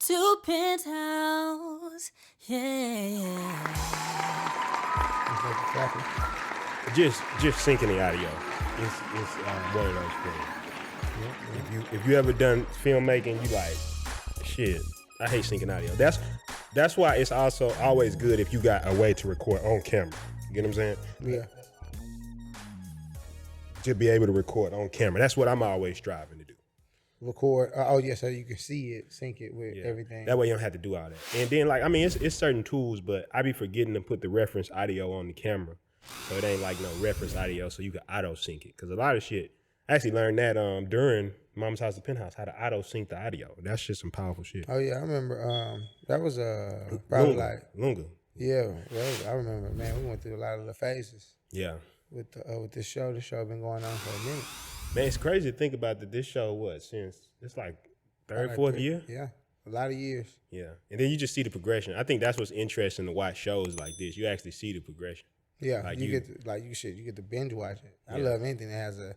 to Penthouse. Yeah. Just syncing the audio. It's one of those things. If you ever done filmmaking, you like, shit, I hate syncing audio. That's why it's also always good if you got a way to record on camera. You get what I'm saying? Yeah. To be able to record on camera. That's what I'm always striving to do. Record. So you can see it, sync it with everything. That way you don't have to do all that. And then it's certain tools, but I be forgetting to put the reference audio on the camera. So it ain't like no reference audio, so you can auto sync it. Cause a lot of shit, I actually learned that during Mama's House to Penthouse, how to auto sync the audio. That's just some powerful shit. Oh yeah, I remember. That was probably Lunga. Yeah, well, I remember. Man, we went through a lot of the phases. Yeah. With this show. This show been going on for a minute. Man, it's crazy to think about that. This show since it's like third, fourth year. Yeah, a lot of years. Yeah, and then you just see the progression. I think that's what's interesting to watch shows like this. You actually see the progression. Yeah, like you get to binge watch it. I love anything that has a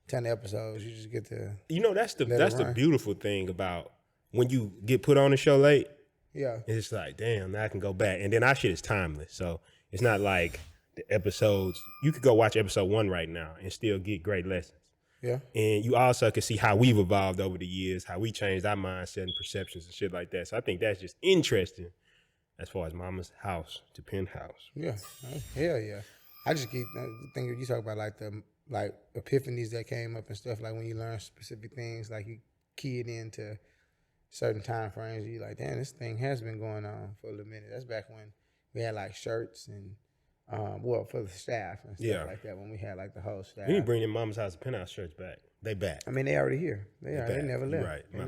10 episodes. You just get to. That's the beautiful thing about when you get put on a show late. Yeah, it's like, damn, now I can go back, and then our shit is timeless. So it's not like the episodes. You could go watch episode 1 right now and still get great lessons. Yeah, and you also can see how we've evolved over the years, how we changed our mindset and perceptions and shit like that. So I think that's just interesting. As far as Mama's House to Penthouse. Yeah, hell yeah. I just keep thinking you talk about like epiphanies that came up and stuff. Like when you learn specific things, like you key it into certain time frames. You like, damn, this thing has been going on for a little minute. That's back when we had like shirts and for the staff and stuff like that. When we had like the whole staff. We need to bring in Mama's House to Penthouse shirts back. They back. I mean, they already here. They never left. Right. They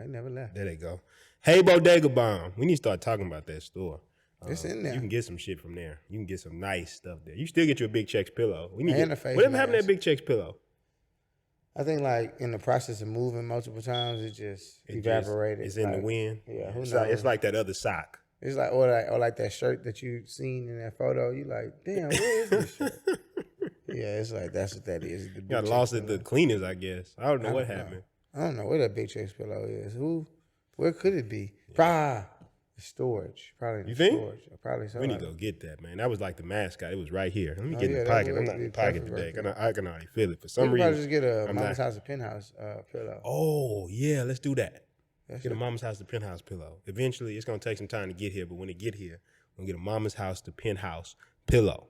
never left. There they go. Hey, Bodega Bomb. We need to start talking about that store. It's in there. You can get some shit from there. You can get some nice stuff there. You still get your Big Checks pillow. We need and a face whatever mask. happened to that Big Checks pillow? I think like in the process of moving multiple times, it just evaporated. It's in the wind. Yeah, who knows? It's like that other sock. It's like or like that shirt that you seen in that photo. You like, damn, where is this shirt? Yeah, it's like that's what that is. You got lost at the cleaners, I guess. I don't know what happened. I don't know where that Big Checks pillow is. Where could it be? Probably storage. Probably in the storage. Probably so. We need to go get that, man. That was like the mascot. It was right here. Let me get in the pocket. I'm not in the pocket today. I can already feel it for some reason. Probably just get a Mama's House to Penthouse pillow. Oh yeah, let's do that. Get a Mama's House to Penthouse pillow. Eventually, it's gonna take some time to get here, but when it get here, we're gonna get a Mama's House to Penthouse pillow.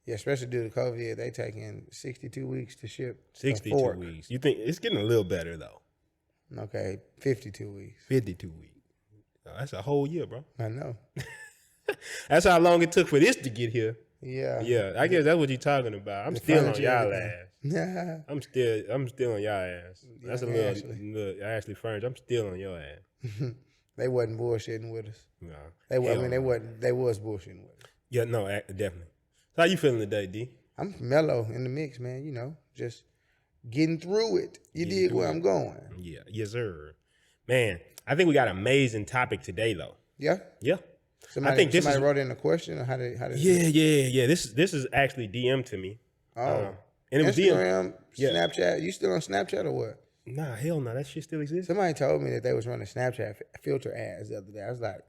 Yeah, especially due to COVID, they taking 62 weeks to ship. 62 weeks. You think it's getting a little better though? Okay, 52 weeks. 52 weeks. Oh, that's a whole year, bro. I know. That's how long it took for this to get here. Yeah. Yeah, I guess that's what you're talking about. I'm still on y'all ass. Yeah. I'm still on y'all ass. That's a little Ashley Furniture. I'm still on your ass. They wasn't bullshitting with us. No. They was bullshitting with us. Yeah, no, definitely. So how you feeling today, D? I'm mellow in the mix, man. You know, just getting through it. You dig where I'm going. Yeah. Yes, sir. Man, I think we got an amazing topic today, though. Yeah? Yeah. Somebody wrote in a question or how did Yeah. This is actually DM to me. Oh. And it was Instagram, Snapchat. You still on Snapchat or what? Nah, hell no. That shit still exists. Somebody told me that they was running Snapchat filter ads the other day. I was like,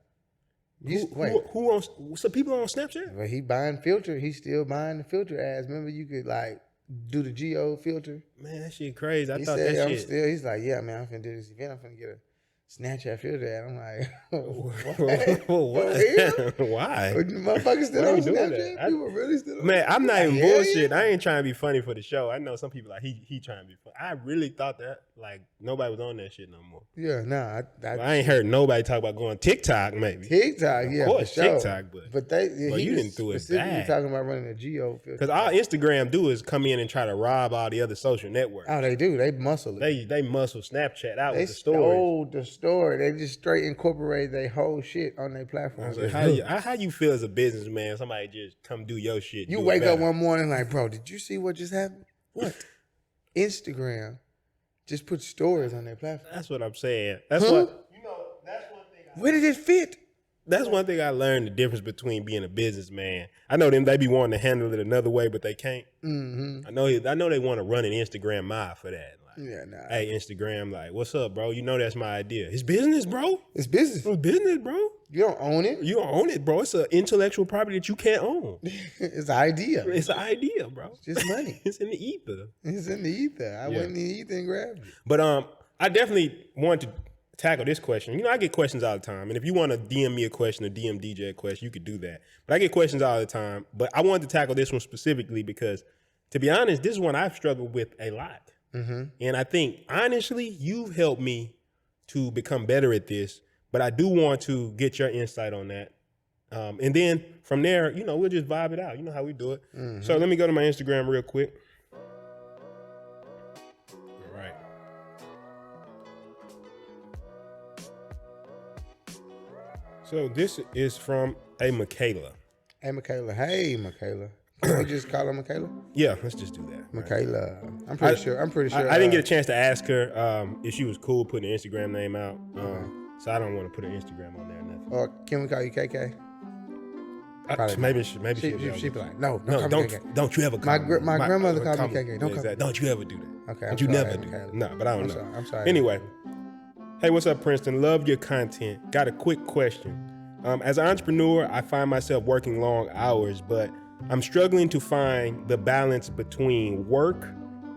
who on? So people on Snapchat? Well, he buying filter. He's still buying the filter ads. Remember, you could like do the geo filter. Man, that shit crazy. I he thought said, that I'm shit. He's like, yeah, man, I'm finna do this event. I'm finna get a Snapchat filter ad. I'm like, what? Why? Motherfuckers still on Snapchat? People really still on Man, I'm not even bullshit. I ain't trying to be funny for the show. I know some people like he trying to be funny. I really thought that like nobody was on that shit no more. Yeah, nah. I ain't heard nobody talk about going TikTok maybe. TikTok, yeah, of course, for sure. TikTok, but you didn't do it specifically bad. talking about running a geo filter. Because all Instagram do is come in and try to rob all the other social networks. Oh, they do. They muscle it. They muscle Snapchat out with the story. They stories. stole the story. They just straight incorporate their whole shit on their platform. So how you feel as a businessman? Somebody just come do your shit. You wake up one morning like, bro, did you see what just happened? What? Instagram just put stories on their platform. That's what I'm saying. That's what that's one thing. Where did it fit? That's one thing I learned, the difference between being a businessman. I know them, they be wanting to handle it another way, but they can't. Mm-hmm. I know they want to run an Instagram mob for that. Yeah, nah. Hey, Instagram, like, what's up, bro? You know that's my idea. It's business, bro. It's business. It's business, bro. You don't own it. You don't own it, bro. It's an intellectual property that you can't own. It's an idea. It's an idea, bro. It's just money. It's in the ether. It's in the ether. I went in the ether and grabbed it. But I definitely want to tackle this question. You know, I get questions all the time. And if you want to DM me a question or DM DJ a question, you could do that. But I get questions all the time. But I wanted to tackle this one specifically because, to be honest, this is one I've struggled with a lot. Mm-hmm. And I think, honestly, you've helped me to become better at this. But I do want to get your insight on that. And then from there, you know, we'll just vibe it out. You know how we do it. Mm-hmm. So let me go to my Instagram real quick. All right. So this is from a Michaela. Hey, Michaela. Hey, Michaela. Can we just call her Michaela? Yeah, let's just do that. Michaela. Right. I'm pretty sure. I didn't get a chance to ask her if she was cool putting her Instagram name out. So I don't want to put her Instagram on there or nothing. Or can we call you KK? Maybe she'll be like, no, don't you ever call me. My grandmother called me KK. Don't you ever do that. Okay. Don't you never do that. No, but I don't know. I'm sorry. Anyway, hey, what's up, Prinston? Love your content. Got a quick question. As an entrepreneur, I find myself working long hours, but I'm struggling to find the balance between work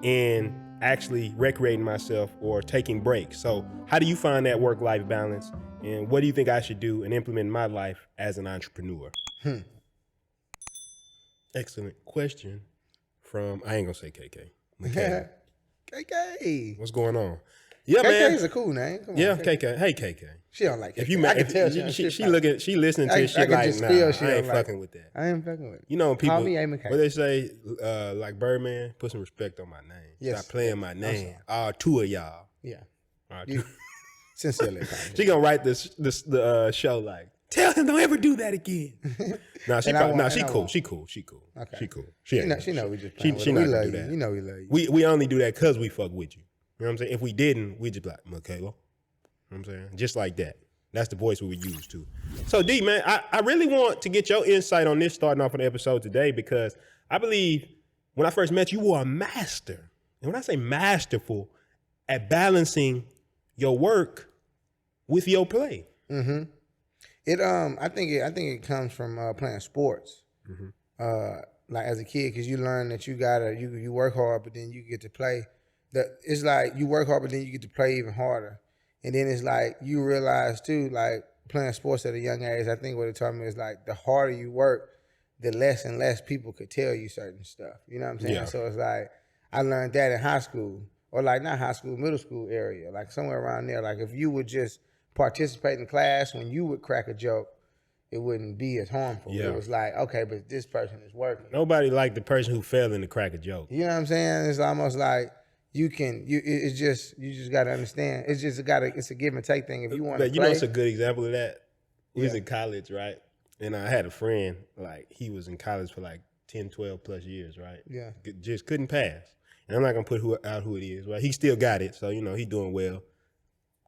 and actually recreating myself or taking breaks. So how do you find that work-life balance? And what do you think I should do and implement in my life as an entrepreneur? Excellent question from, I ain't gonna say KK. Okay. KK. What's going on? Yeah, KK man. is a cool name. Come on, KK. Hey, KK. She don't like it. If you, I can tell she listening to this shit like, nah, I ain't fucking with that. I ain't fucking with it. You know when people, call me A. McKay. what they say, like Birdman, put some respect on my name. Yes. Stop playing my name. All two of y'all. Yeah. All You, sincerely. she gonna write the show like, tell him don't ever do that again. She cool. She cool. Okay. She cool. She know we just playing with she her. not We gonna love do you. that. You know we love you. We only do that because we fuck with you. You know what I'm saying? If we didn't, we just be like, Michaela. You know what I'm saying? Just like that. That's the voice we would use too. So D, man, I really want to get your insight on this starting off of the episode today because I believe when I first met you, you were a master. And when I say masterful, at balancing your work with your play. Mm-hmm. I think it comes from playing sports. Mm-hmm. Like as a kid, because you learn that you work hard, but then you get to play. It's like you work hard, but then you get to play even harder. And then it's like you realize too, like playing sports at a young age, I think what it taught me is like the harder you work, the less and less people could tell you certain stuff. You know what I'm saying? Yeah. So it's like I learned that in high school, or like not high school, middle school area, like somewhere around there. Like if you would just participate in class, when you would crack a joke, it wouldn't be as harmful. Yeah. It was like, okay, but this person is working. Nobody liked the person who fell in the crack a joke. You know what I'm saying? It's almost like you just got to understand. It's a give and take thing. If you want to You know, it's a good example of that. We was in college, right? And I had a friend, like he was in college for like 10, 12 plus years, right? Yeah. Just couldn't pass. And I'm not gonna put who it is. Well, he still got it, so you know he doing well.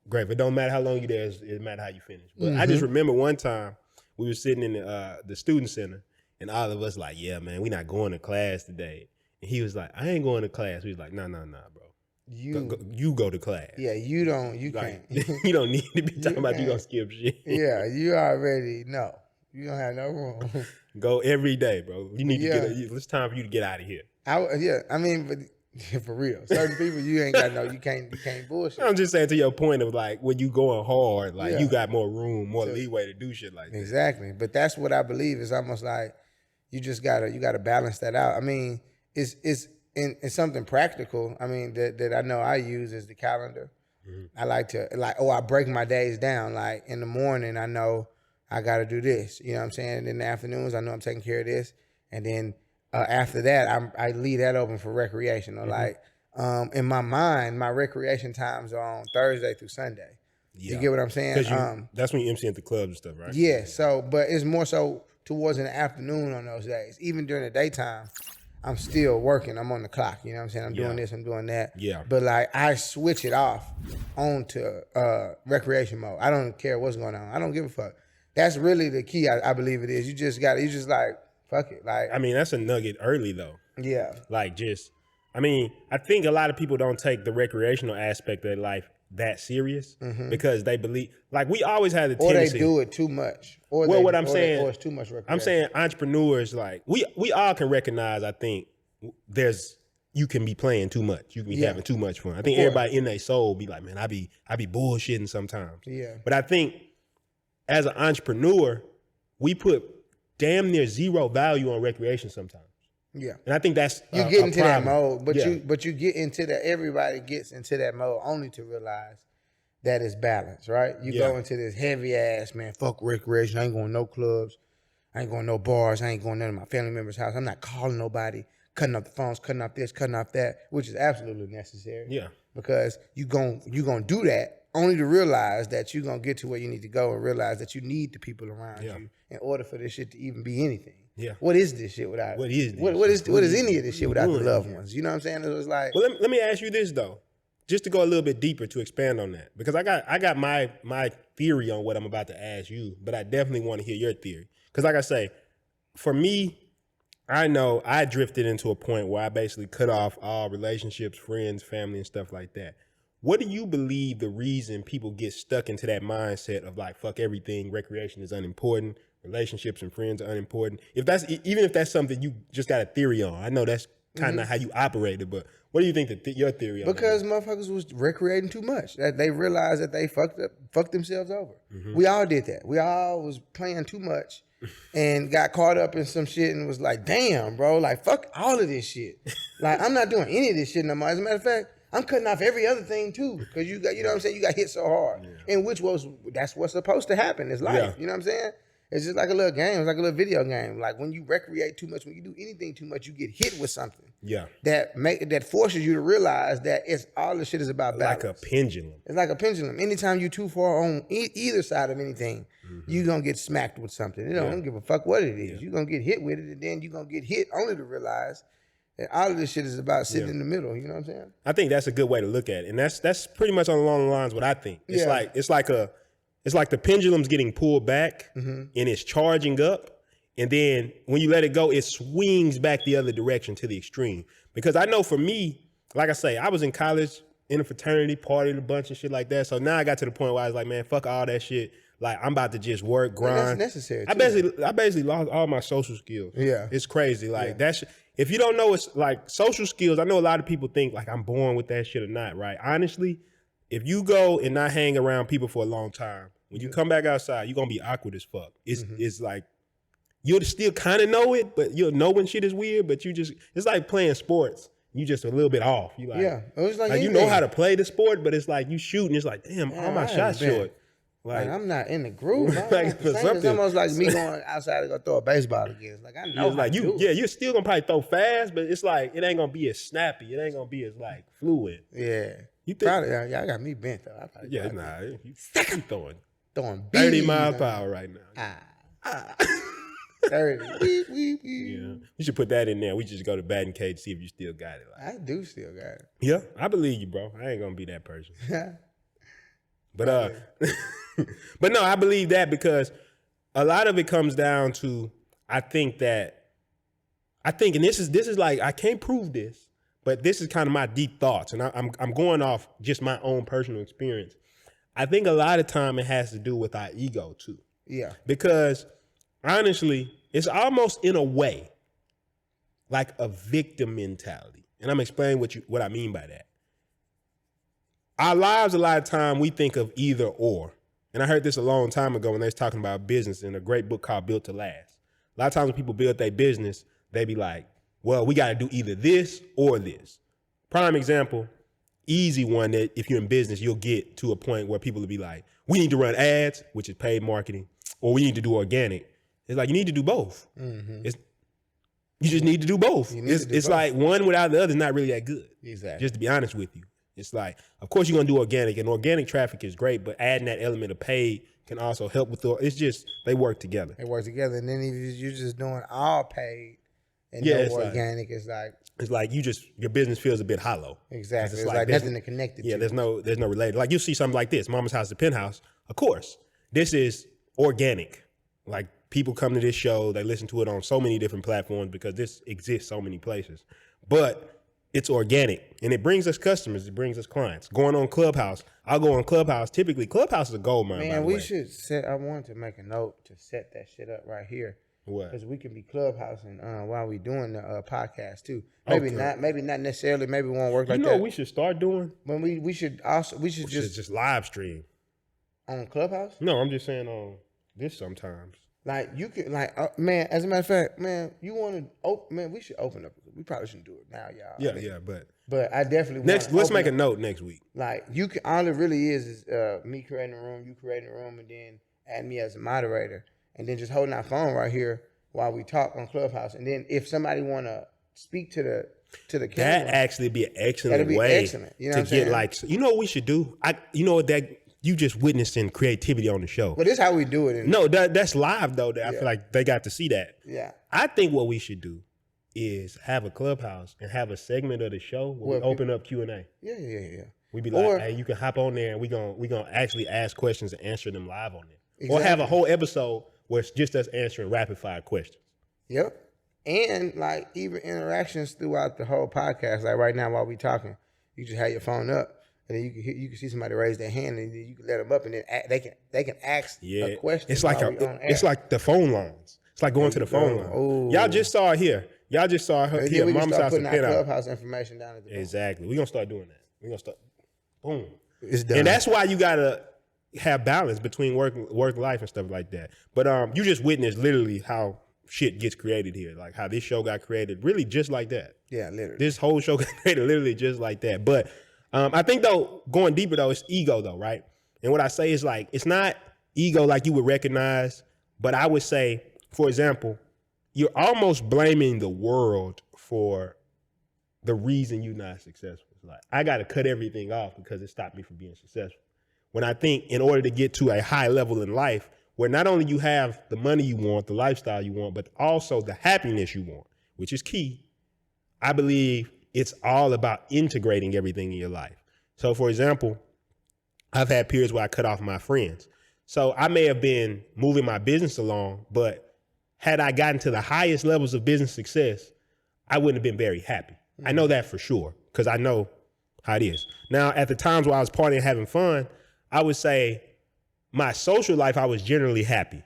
Great, but it don't matter how long you there, it matter how you finish. But I just remember one time we were sitting in the student center, and all of us like, yeah, man, we not going to class today. And he was like, I ain't going to class. We was like, nah, bro. You go to class. Yeah, you Like, can't. you don't need to be talking about you gonna skip shit. Yeah, you already know. You don't have no room. Go every day, bro. You need to it's time for you to get out of here. I mean, but for real, certain people you ain't got you can't bullshit. I'm just saying to your point of like when you going hard, like you got more room, more leeway to do shit like that. Exactly, but that's what I believe is almost like you just gotta balance that out. I mean, it's something practical. I mean that I know I use is the calendar. Mm-hmm. I like to I break my days down. Like in the morning, I know I got to do this. You know what I'm saying? In the afternoons, I know I'm taking care of this, and then after that, I leave that open for recreation. Or like in my mind, my recreation times are on Thursday through Sunday. Yeah. You get what I'm saying? Because that's when you MC at the clubs and stuff, right? Yeah. So, but it's more so towards in the afternoon on those days. Even during the daytime, I'm still working. I'm on the clock. You know what I'm saying? I'm doing this. I'm doing that. Yeah. But like I switch it off onto recreation mode. I don't care what's going on. I don't give a fuck. That's really the key. I believe it is. You just like. Fuck it. Like I mean, that's a nugget early though. Yeah. Like just I mean, I think a lot of people don't take the recreational aspect of their life that serious because they believe, like we always had the Or tendency. they do it too much. Or Well, they, what I'm or saying, or it's too much recreation. I'm saying entrepreneurs, like we all can recognize. I think you can be playing too much. You can be having too much fun. I think everybody in their soul be like, man, I be bullshitting sometimes. Yeah. But I think as an entrepreneur, we put damn near zero value on recreation sometimes. Yeah. And I think that's you get into that problem. mode, but you get into that. Everybody gets into that mode only to realize that it's balance, right? You go into this heavy ass, man, fuck recreation. I ain't going to no clubs. I ain't going to no bars. I ain't going to none of my family members' house. I'm not calling nobody, cutting off the phones, cutting off this, cutting off that, which is absolutely necessary. Yeah. Because you gonna do that only to realize that you're going to get to where you need to go and realize that you need the people around you in order for this shit to even be anything. Yeah. What is this shit without? What is this? What is any of this shit without the loved ones? You know what I'm saying? It was like. Well, let me ask you this though, just to go a little bit deeper to expand on that, because I got my theory on what I'm about to ask you, but I definitely want to hear your theory. Because like I say, for me, I know I drifted into a point where I basically cut off all relationships, friends, family, and stuff like that. What do you believe the reason people get stuck into that mindset of like, fuck everything, recreation is unimportant, relationships and friends are unimportant? Even if that's something you just got a theory on, I know that's kind of how you operated, but what do you think your theory on because motherfuckers was recreating too much. That they realized that they fucked themselves over. We all did that. We all was playing too much and got caught up in some shit and was like, damn, bro, like fuck all of this shit. Like I'm not doing any of this shit no more. As a matter of fact, I'm cutting off every other thing too, because you got, you know what I'm saying, you got hit so hard. And that's what's supposed to happen. It's life. You know what I'm saying? It's just like a little game. It's like a little video game. Like when you recreate too much, when you do anything too much, you get hit with something. Yeah. That forces you to realize that it's all the shit is about balance. Like a pendulum. It's like a pendulum. Anytime you too far on either side of anything, you're going to get smacked with something. You don't give a fuck what it is. You're going to get hit with it, and then you're going to get hit only to realize that all of this shit is about sitting in the middle. You know what I'm saying? I think that's a good way to look at it. And that's pretty much along the lines what I think. It's like the pendulum's getting pulled back and it's charging up. And then when you let it go, it swings back the other direction to the extreme. Because I know for me, like I say, I was in college in a fraternity, partied a bunch of shit like that. So now I got to the point where I was like, man, fuck all that shit. Like I'm about to just work, grind. That's necessary. I basically lost all my social skills. Yeah. It's crazy. Like that's, if you don't know, it's like social skills. I know a lot of people think like I'm born with that shit or not, right? Honestly, if you go and not hang around people for a long time, when you come back outside, you're going to be awkward as fuck. It's like, you'll still kind of know it, but you'll know when shit is weird, but it's like playing sports. You just a little bit off. You like, it was like you know how to play the sport, but it's like you shoot and it's like, damn, all my shots short. Like I'm not in the groove. It's almost like me going outside to go throw a baseball again. It's like I know. Like you're still gonna probably throw fast, but it's like it ain't gonna be as snappy. It ain't gonna be as like fluid. Yeah. You think? Probably, I got me bent though. You throwing 30 30 miles per hour right now. 30. Yeah. You should put that in there. We just go to batting cage, see if you still got it. Like, I do still got it. Yeah, I believe you, bro. I ain't gonna be that person. But but no, I believe that because a lot of it comes down to I think, and this is like I can't prove this, but this is kind of my deep thoughts, and I'm going off just my own personal experience. I think a lot of time it has to do with our ego too. Yeah. Because honestly, it's almost in a way like a victim mentality. And I'm explaining what I mean by that. Our lives, a lot of time, we think of either or. And I heard this a long time ago when they was talking about business in a great book called Built to Last. A lot of times when people build their business, they be like, well, we got to do either this or this. Prime example, easy one that if you're in business, you'll get to a point where people will be like, we need to run ads, which is paid marketing, or we need to do organic. It's like, you need to do both. You just need to do both. It's like one without the other is not really that good. Exactly. Just to be honest with you. It's like, of course you're going to do organic, and organic traffic is great, but adding that element of paid can also help with it's just, they work together. They work together. And then if you're just doing all paid and no organic, it's like your business feels a bit hollow. Exactly. It's like nothing to connect it to. Yeah, there's no related. Like you see something like this, Mama's House, the Penthouse. Of course, this is organic. Like people come to this show, they listen to it on so many different platforms because this exists so many places. But it's organic and it brings us customers. It brings us clients. Going on Clubhouse, I'll go on Clubhouse. Typically, Clubhouse is a gold mine. Man, by the we way. should set. I wanted to make a note to set that shit up right here. What? Because we can be clubhousing while we doing the podcast too. Maybe Okay. not. Maybe not necessarily. Maybe it won't work You like know that. what we should start doing? When we should Just live stream. on Clubhouse. No, I'm just saying on this sometimes. Like you can man. As a matter of fact, man, you want to? Oh man, we should open up. We probably shouldn't do it now, y'all. Yeah, I mean, but I definitely let's make a note next week. Like you can. All it really is me creating a room, you creating a room, and then add me as a moderator, and then just holding our phone right here while we talk on Clubhouse. And then if somebody want to speak to the camera, That actually be an excellent that'd be way excellent. You know to what I'm get saying? like. You know what we should do? You know what that you just witnessing creativity on the show. But this is how we do it. No, that's live though. I feel like they got to see that. Yeah. I think what we should do is have a Clubhouse and have a segment of the show where we open up Q&A. Yeah. We be like, hey, you can hop on there and we gonna actually ask questions and answer them live on there. Exactly. Or have a whole episode where it's just us answering rapid fire questions. Yep. And like even interactions throughout the whole podcast. Like right now while we talking, you just have your phone up. And then you can see somebody raise their hand, and then you can let them up, and then they can ask a question. It's like it's like the phone lines. It's like going to the phone line. Ooh. Y'all just saw it here. Y'all just saw her And here. then we can Mama's start house putting and our Penthouse. Clubhouse information down at the bottom. Exactly. We're gonna start doing that. We're gonna start. Boom. It's done. And that's why you gotta have balance between work life and stuff like that. But you just witnessed literally how shit gets created here, like how this show got created, really just like that. Yeah, literally. This whole show got created literally just like that. But I think though, going deeper though, it's ego though, right? And what I say is like, it's not ego like you would recognize, but I would say, for example, you're almost blaming the world for the reason you're not successful. It's like, I got to cut everything off because it stopped me from being successful. When I think in order to get to a high level in life, where not only you have the money you want, the lifestyle you want, but also the happiness you want, which is key, I believe it's all about integrating everything in your life. So for example, I've had periods where I cut off my friends. So I may have been moving my business along, but had I gotten to the highest levels of business success, I wouldn't have been very happy. I know that for sure, because I know how it is. Now, at the times where I was partying and having fun, I would say my social life, I was generally happy.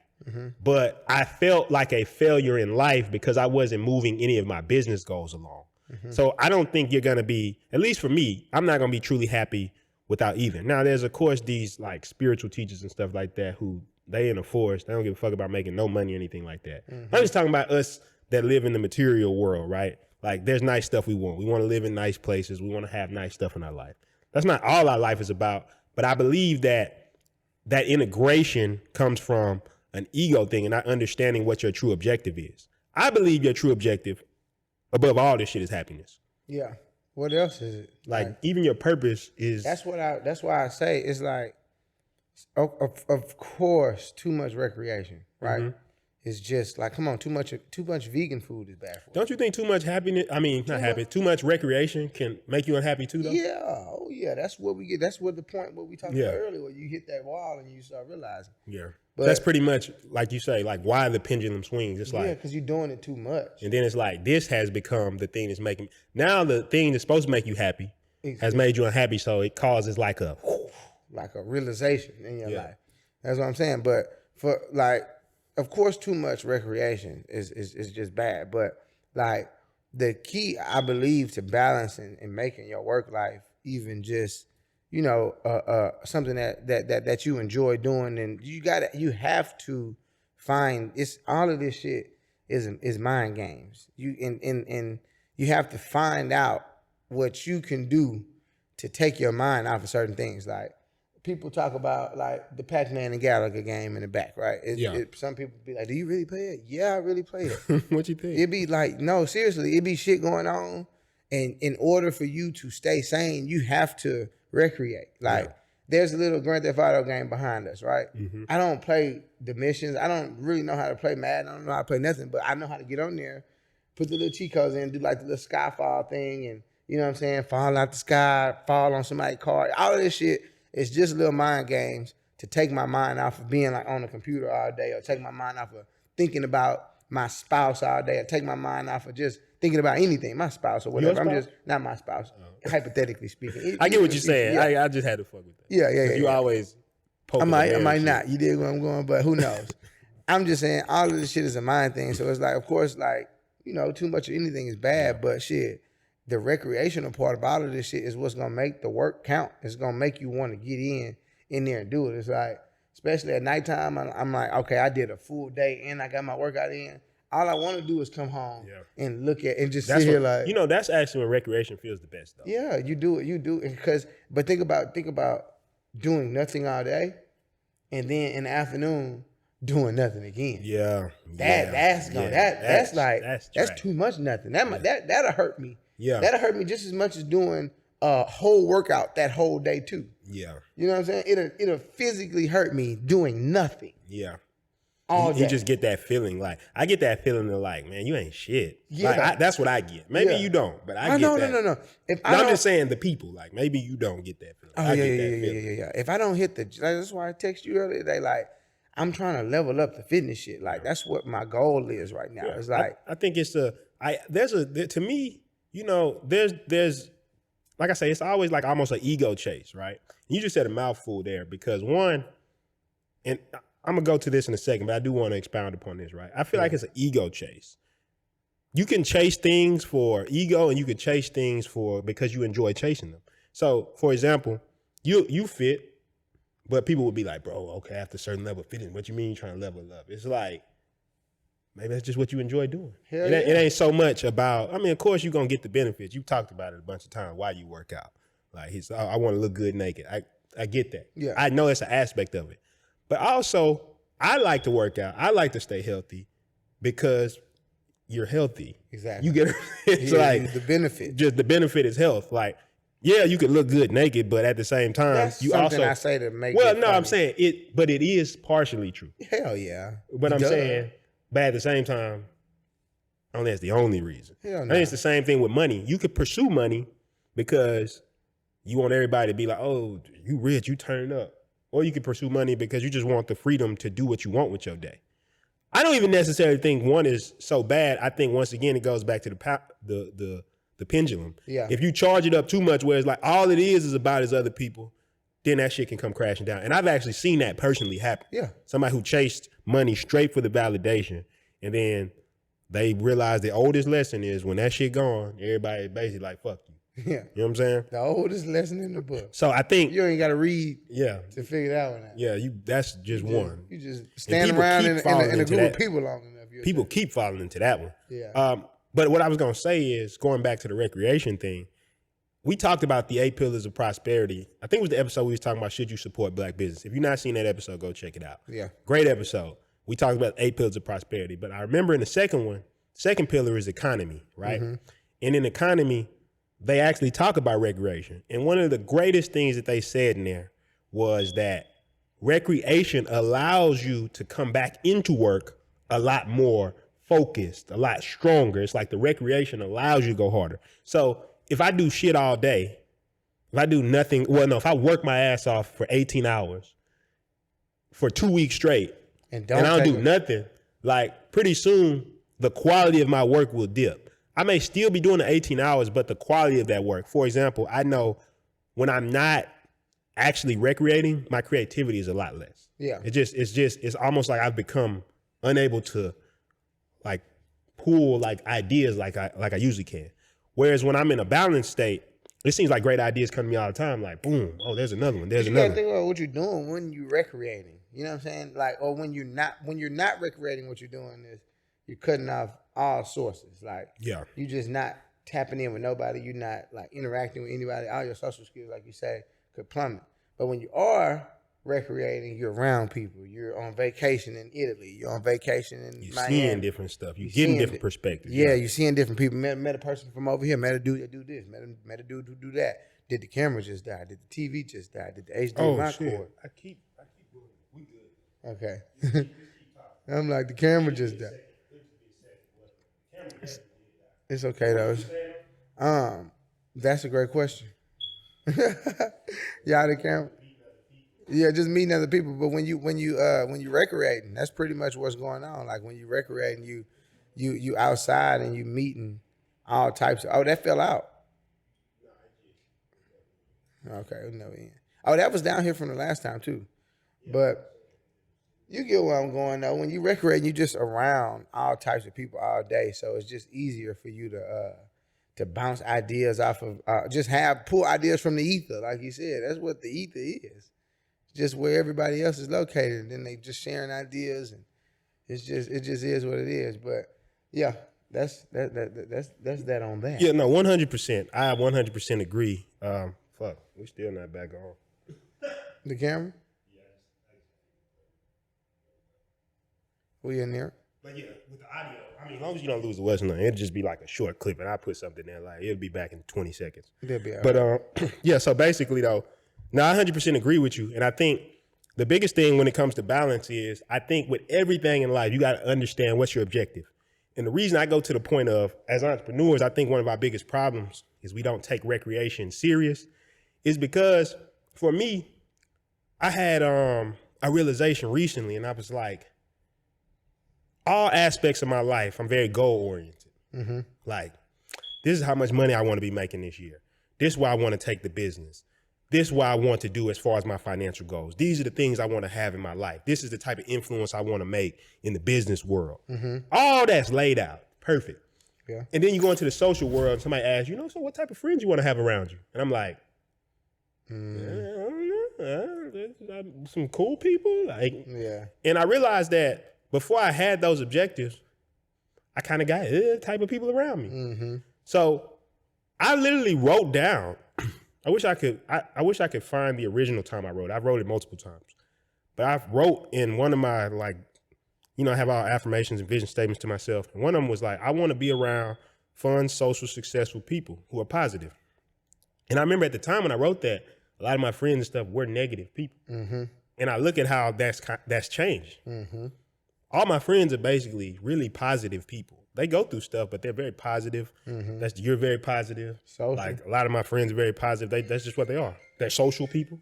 But I felt like a failure in life because I wasn't moving any of my business goals along. So I don't think you're going to be, at least for me, I'm not going to be truly happy without either. Now, there's, of course, these like spiritual teachers and stuff like that who they in the forest. They don't give a fuck about making no money or anything like that. I'm just talking about us that live in the material world, right? Like there's nice stuff we want. We want to live in nice places. We want to have nice stuff in our life. That's not all our life is about. But I believe that that integration comes from an ego thing and not understanding what your true objective is. I believe your true objective above all this shit is happiness. Yeah. What else is it? Like even your purpose is. That's why I say it's like, of course, too much recreation, right? It's just like, come on, too much vegan food is bad for you. Don't you think too much happiness? I mean, not happy. Too much recreation can make you unhappy too, though. Yeah, oh yeah, that's what we get. That's what the point what we talked about earlier, where you hit that wall and you start realizing. Yeah, but that's pretty much like you say, like why the pendulum swings. It's like because you're doing it too much, and then it's like this has become the thing that's making now the thing that's supposed to make you happy has made you unhappy. So it causes like a realization in your life. That's what I'm saying. But for like. Of course, too much recreation is just bad. But like the key, I believe, to balancing and making your work life even just, you know, something that you enjoy doing, and you have to find it's all of this shit is mind games. And you have to find out what you can do to take your mind off of certain things, like. People talk about like the Pac-Man and Gallagher game in the back, right? Some people be like, "Do you really play it?" Yeah, I really play it. What you think? It'd be like, no, seriously, it'd be shit going on, and in order for you to stay sane, you have to recreate. Like, there's a little Grand Theft Auto game behind us, right? I don't play the missions. I don't really know how to play Madden. I don't know how to play nothing, but I know how to get on there, put the little cheat codes in, do like the little skyfall thing, and you know what I'm saying, fall out the sky, fall on somebody's car, all of this shit. It's just little mind games to take my mind off of being like on the computer all day, or take my mind off of thinking about my spouse all day, or take my mind off of just thinking about anything, my spouse or whatever. Your I'm spouse? just not my spouse. Hypothetically speaking, I get what you're saying. Yeah, I just had to fuck with that. yeah. You always poke I might shit. not. You dig where I'm going, but who knows? I'm just saying all of this shit is a mind thing. So it's like, of course, like, you know, too much of anything is bad, but shit, the recreational part of all of this shit is what's gonna make the work count. It's gonna make you want to get in there and do it. It's like, especially at nighttime, I'm like, okay, I did a full day and I got my workout in. All I want to do is come home and look at and just sit here like, you know, that's actually when recreation feels the best though. yeah, you do it, but think about doing nothing all day, and then in the afternoon doing nothing again. Yeah, that's too much nothing. That'll hurt me. Yeah, that'll hurt me just as much as doing a whole workout that whole day too. Yeah, you know what I'm saying? It'll physically hurt me doing nothing. Yeah. All day. You just get that feeling. Like, I get that feeling of like, man, you ain't shit. Yeah. Like, that's what I get. Maybe you don't, but I get that. No. I'm just saying the people, like, maybe you don't get that feeling. I get that feeling. Yeah. If I don't hit that's why I text you earlier today, like, I'm trying to level up the fitness shit. Like, that's what my goal is right now. Yeah. It's like, I think it's to me, you know, there's like I say, it's always like almost an ego chase, right? You just said a mouthful there because one, and I'm gonna go to this in a second, but I do want to expound upon this, right? I feel like it's an ego chase. You can chase things for ego, and you can chase things because you enjoy chasing them. So, for example, you fit, but people would be like, "Bro, okay, after a certain level of fitness, what you mean you trying to level up?" It's like maybe that's just what you enjoy doing. It ain't so much about. I mean, of course, you're gonna get the benefits. You talked about it a bunch of times. Why you work out? Like, I want to look good naked. I get that. Yeah, I know it's an aspect of it. But also, I like to work out. I like to stay healthy because you're healthy. Exactly. You get it's like the benefit. Just the benefit is health. Like, yeah, you could look good naked, but at the same time, that's you something also I say to make. Well, no, I'm saying it, but it is partially true. Hell yeah. But I'm saying, but at the same time, I don't think that's the only reason. Hell no. I think it's the same thing with money. You could pursue money because you want everybody to be like, "Oh, you rich, you turn up." Or you can pursue money because you just want the freedom to do what you want with your day. I don't even necessarily think one is so bad. I think once again it goes back to the pendulum. Yeah. If you charge it up too much, where it's like all it is about is other people, then that shit can come crashing down. And I've actually seen that personally happen. Yeah. Somebody who chased money straight for the validation, and then they realized the oldest lesson is when that shit gone, everybody basically like fuck you. Yeah. You know what I'm saying? The oldest lesson in the book. So I think you ain't got to read to figure that one out. Yeah, that's just one. You just stand around in a group of people long enough. People keep falling into that one. Yeah. But what I was going to say is, going back to the recreation thing, we talked about the 8 pillars of prosperity. I think it was the episode we was talking about, should you support black business? If you've not seen that episode, go check it out. Yeah. Great episode. We talked about 8 pillars of prosperity. But I remember in the second pillar is economy, right? Mm-hmm. And in economy, they actually talk about recreation. And one of the greatest things that they said in there was that recreation allows you to come back into work a lot more focused, a lot stronger. It's like the recreation allows you to go harder. So if I do shit all day, if I do nothing, if I work my ass off for 18 hours for 2 weeks straight and I don't do nothing, like pretty soon the quality of my work will dip. I may still be doing the 18 hours, but the quality of that work. For example, I know when I'm not actually recreating, my creativity is a lot less. Yeah. It's almost like I've become unable to like pull like ideas like I usually can. Whereas when I'm in a balanced state, it seems like great ideas come to me all the time. Like, boom, oh, there's another one. There's another. You gotta think about what you're doing when you're recreating. You know what I'm saying? Like, or when you're not recreating, what you're doing is you're cutting off all sources. Like, yeah, you just not tapping in with nobody. You're not like interacting with anybody. All your social skills, like you say, could plummet. But when you are recreating, you're around people. You're on vacation in Italy. You're on vacation in Miami. You're seeing different stuff. You're getting different perspectives. Yeah, you're seeing different people. Met a person from over here. Met a dude that do this. Met a dude who do that. Did the camera just die? Did the TV just die? Did the HDMI cord? I keep doing it. We good. Okay. I'm like, the camera just died. It's okay though. That's a great question. Y'all the camera. Yeah, just meeting other people. But when you recreating, that's pretty much what's going on. Like when you recreating, you outside and you meeting all types of. Oh, that fell out. Okay, no end. Oh, that was down here from the last time too, but. You get where I'm going though. When you recreate, you just around all types of people all day, so it's just easier for you to bounce ideas off of. Just pull ideas from the ether, like you said. That's what the ether is. It's just where everybody else is located, and then they just sharing ideas, and it just is what it is. But yeah, that's that on that. Yeah, no, 100%. I 100% agree. Fuck, we still not back on. The camera. We in there? But yeah, with the audio, I mean, as long as you don't lose the West None, it'll just be like a short clip, and I put something there, like it'll be back in 20 seconds. It'll be all but yeah, so basically though, now I 100% agree with you, and I think the biggest thing when it comes to balance is, I think with everything in life, you got to understand what's your objective. And the reason I go to the point of, as entrepreneurs, I think one of our biggest problems is we don't take recreation serious, is because for me, I had a realization recently, and I was like, all aspects of my life, I'm very goal-oriented. Mm-hmm. Like, this is how much money I want to be making this year. This is where I want to take the business. This is what I want to do as far as my financial goals. These are the things I want to have in my life. This is the type of influence I want to make in the business world. Mm-hmm. All that's laid out. Perfect. Yeah. And then you go into the social world, and somebody asks you, so what type of friends you want to have around you? And I'm like, some cool people. Like, yeah. And I realized that before I had those objectives, I kind of got type of people around me. Mm-hmm. So I literally wrote down. I wish I could find the original time I wrote. I wrote it multiple times, but I wrote in one of my, like, I have all affirmations and vision statements to myself. And one of them was like, I want to be around fun, social, successful people who are positive. And I remember at the time when I wrote that, a lot of my friends and stuff were negative people. Mm-hmm. And I look at how that's changed. Mm-hmm. All my friends are basically really positive people. They go through stuff, but they're very positive. Mm-hmm. You're very positive. Social. Like, a lot of my friends are very positive. That's just what they are. They're social people.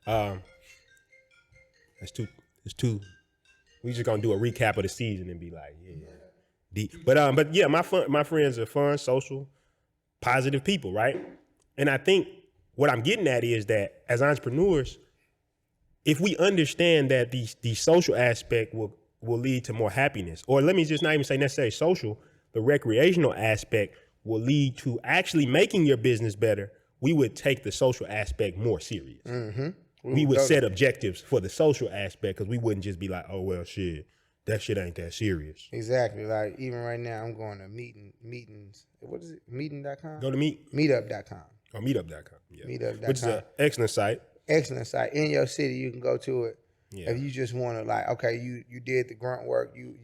Mm-hmm. It's too. We just gonna do a recap of the season and be like, yeah. Deep. But yeah, my friends are fun, social, positive people, right? And I think what I'm getting at is that as entrepreneurs, if we understand that the social aspect will lead to more happiness. Or let me just not even say necessarily social, the recreational aspect will lead to actually making your business better. We would take the social aspect more serious. Mm-hmm. We would set objectives for the social aspect, because we wouldn't just be like, oh, well, shit, that shit ain't that serious. Exactly. Like, even right now, I'm going to meetings. What is it? Meeting.com? Go to Meetup.com. Oh, meetup.com. Yeah. Meetup.com. Which is an excellent site. Excellent site. In your city, you can go to it. Yeah. If you just want to, like, okay, you did the grunt work, you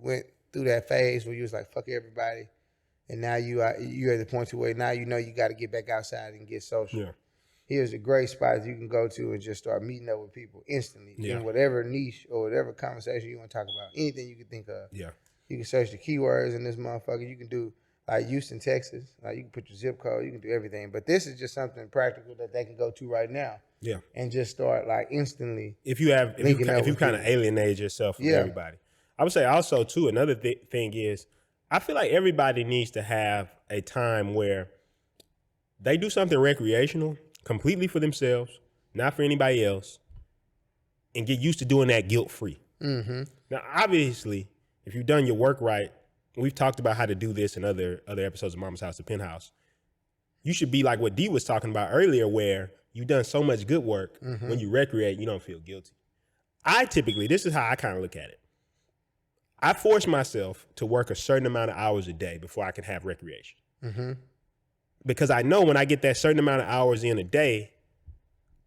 went through that phase where you was like, fuck everybody, and now you're at the point to where now you got to get back outside and get social. Yeah. Here's a great spot you can go to and just start meeting up with people instantly in whatever niche or whatever conversation you want to talk about. Anything you can think of. Yeah. You can search the keywords in this motherfucker. You can do like Houston, Texas. Like, you can put your zip code. You can do everything. But this is just something practical that they can go to right now. Yeah. And just start, like, instantly. If you kind of alienate yourself from everybody. I would say also too, another thing is, I feel like everybody needs to have a time where they do something recreational completely for themselves, not for anybody else, and get used to doing that guilt-free. Mm-hmm. Now, obviously, if you've done your work right, we've talked about how to do this in other episodes of Mama's House, the Penthouse. You should be like what D was talking about earlier, where you've done so much good work. Mm-hmm. When you recreate, you don't feel guilty. This is how I kind of look at it. I force myself to work a certain amount of hours a day before I can have recreation. Mm-hmm. Because I know when I get that certain amount of hours in a day,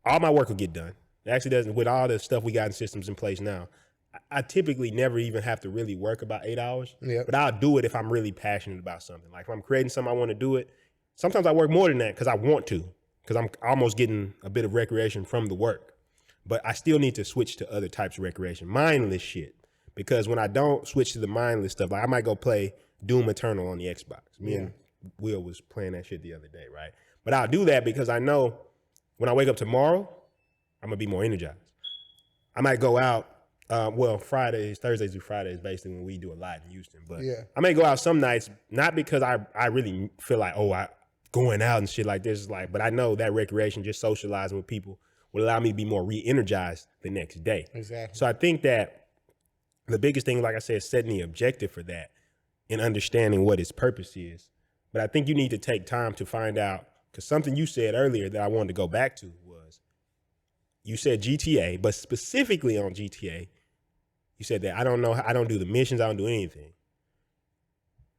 all my work will get done. It actually doesn't, with all the stuff we got in systems in place now, I typically never even have to really work about 8 hours. Yep. But I'll do it if I'm really passionate about something. Like, if I'm creating something, I want to do it. Sometimes I work more than that because I want to, because I'm almost getting a bit of recreation from the work. But I still need to switch to other types of recreation, mindless shit. Because when I don't switch to the mindless stuff, like, I might go play Doom Eternal on the Xbox. Me and Will was playing that shit the other day, right? But I'll do that because I know when I wake up tomorrow, I'm going to be more energized. I might go out Well, Thursdays through Fridays, basically when we do a lot in Houston. But Yeah. I may go out some nights, not because I really feel like, I going out and shit like this is like, but I know that recreation, just socializing with people, will allow me to be more re-energized the next day. Exactly. So I think that the biggest thing, like I said, is setting the objective for that and understanding what its purpose is. But I think you need to take time to find out, because something you said earlier that I wanted to go back to was, you said GTA, but specifically on GTA, you said that I don't do the missions, I don't do anything.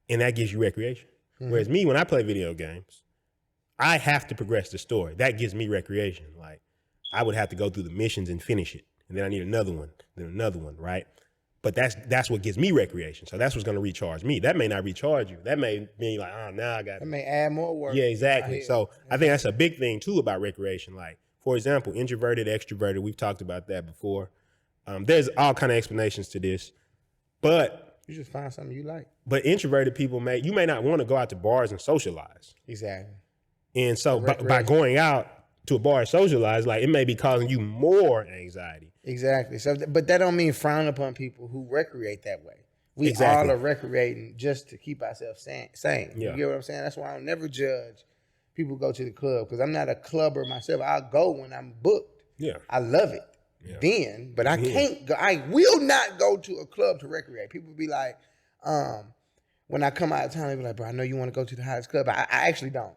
And that gives you recreation. Mm-hmm. Whereas me, when I play video games, I have to progress the story. That gives me recreation. Like, I would have to go through the missions and finish it. And then I need another one, then another one, right? But that's what gives me recreation. So that's what's going to recharge me. That may not recharge you. That may be like, now I got That may add more work. Yeah, exactly. So I think that's a big thing too about recreation. Like, for example, introverted, extroverted. We've talked about that before. There's all kind of explanations to this, but you just find something you like. But introverted people may not want to go out to bars and socialize. Exactly. And so by going out to a bar and socialize, like, it may be causing you more anxiety. Exactly. So, but that don't mean frown upon people who recreate that way. We all are recreating just to keep ourselves sane. You get what I'm saying? That's why I'll never judge people who go to the club, because I'm not a clubber myself. I'll go when I'm booked. Yeah. I love it. Yeah. Then, but I can't go. I will not go to a club to recreate. People be like, when I come out of town, they be like, bro, I know you want to go to the hottest club. I actually don't.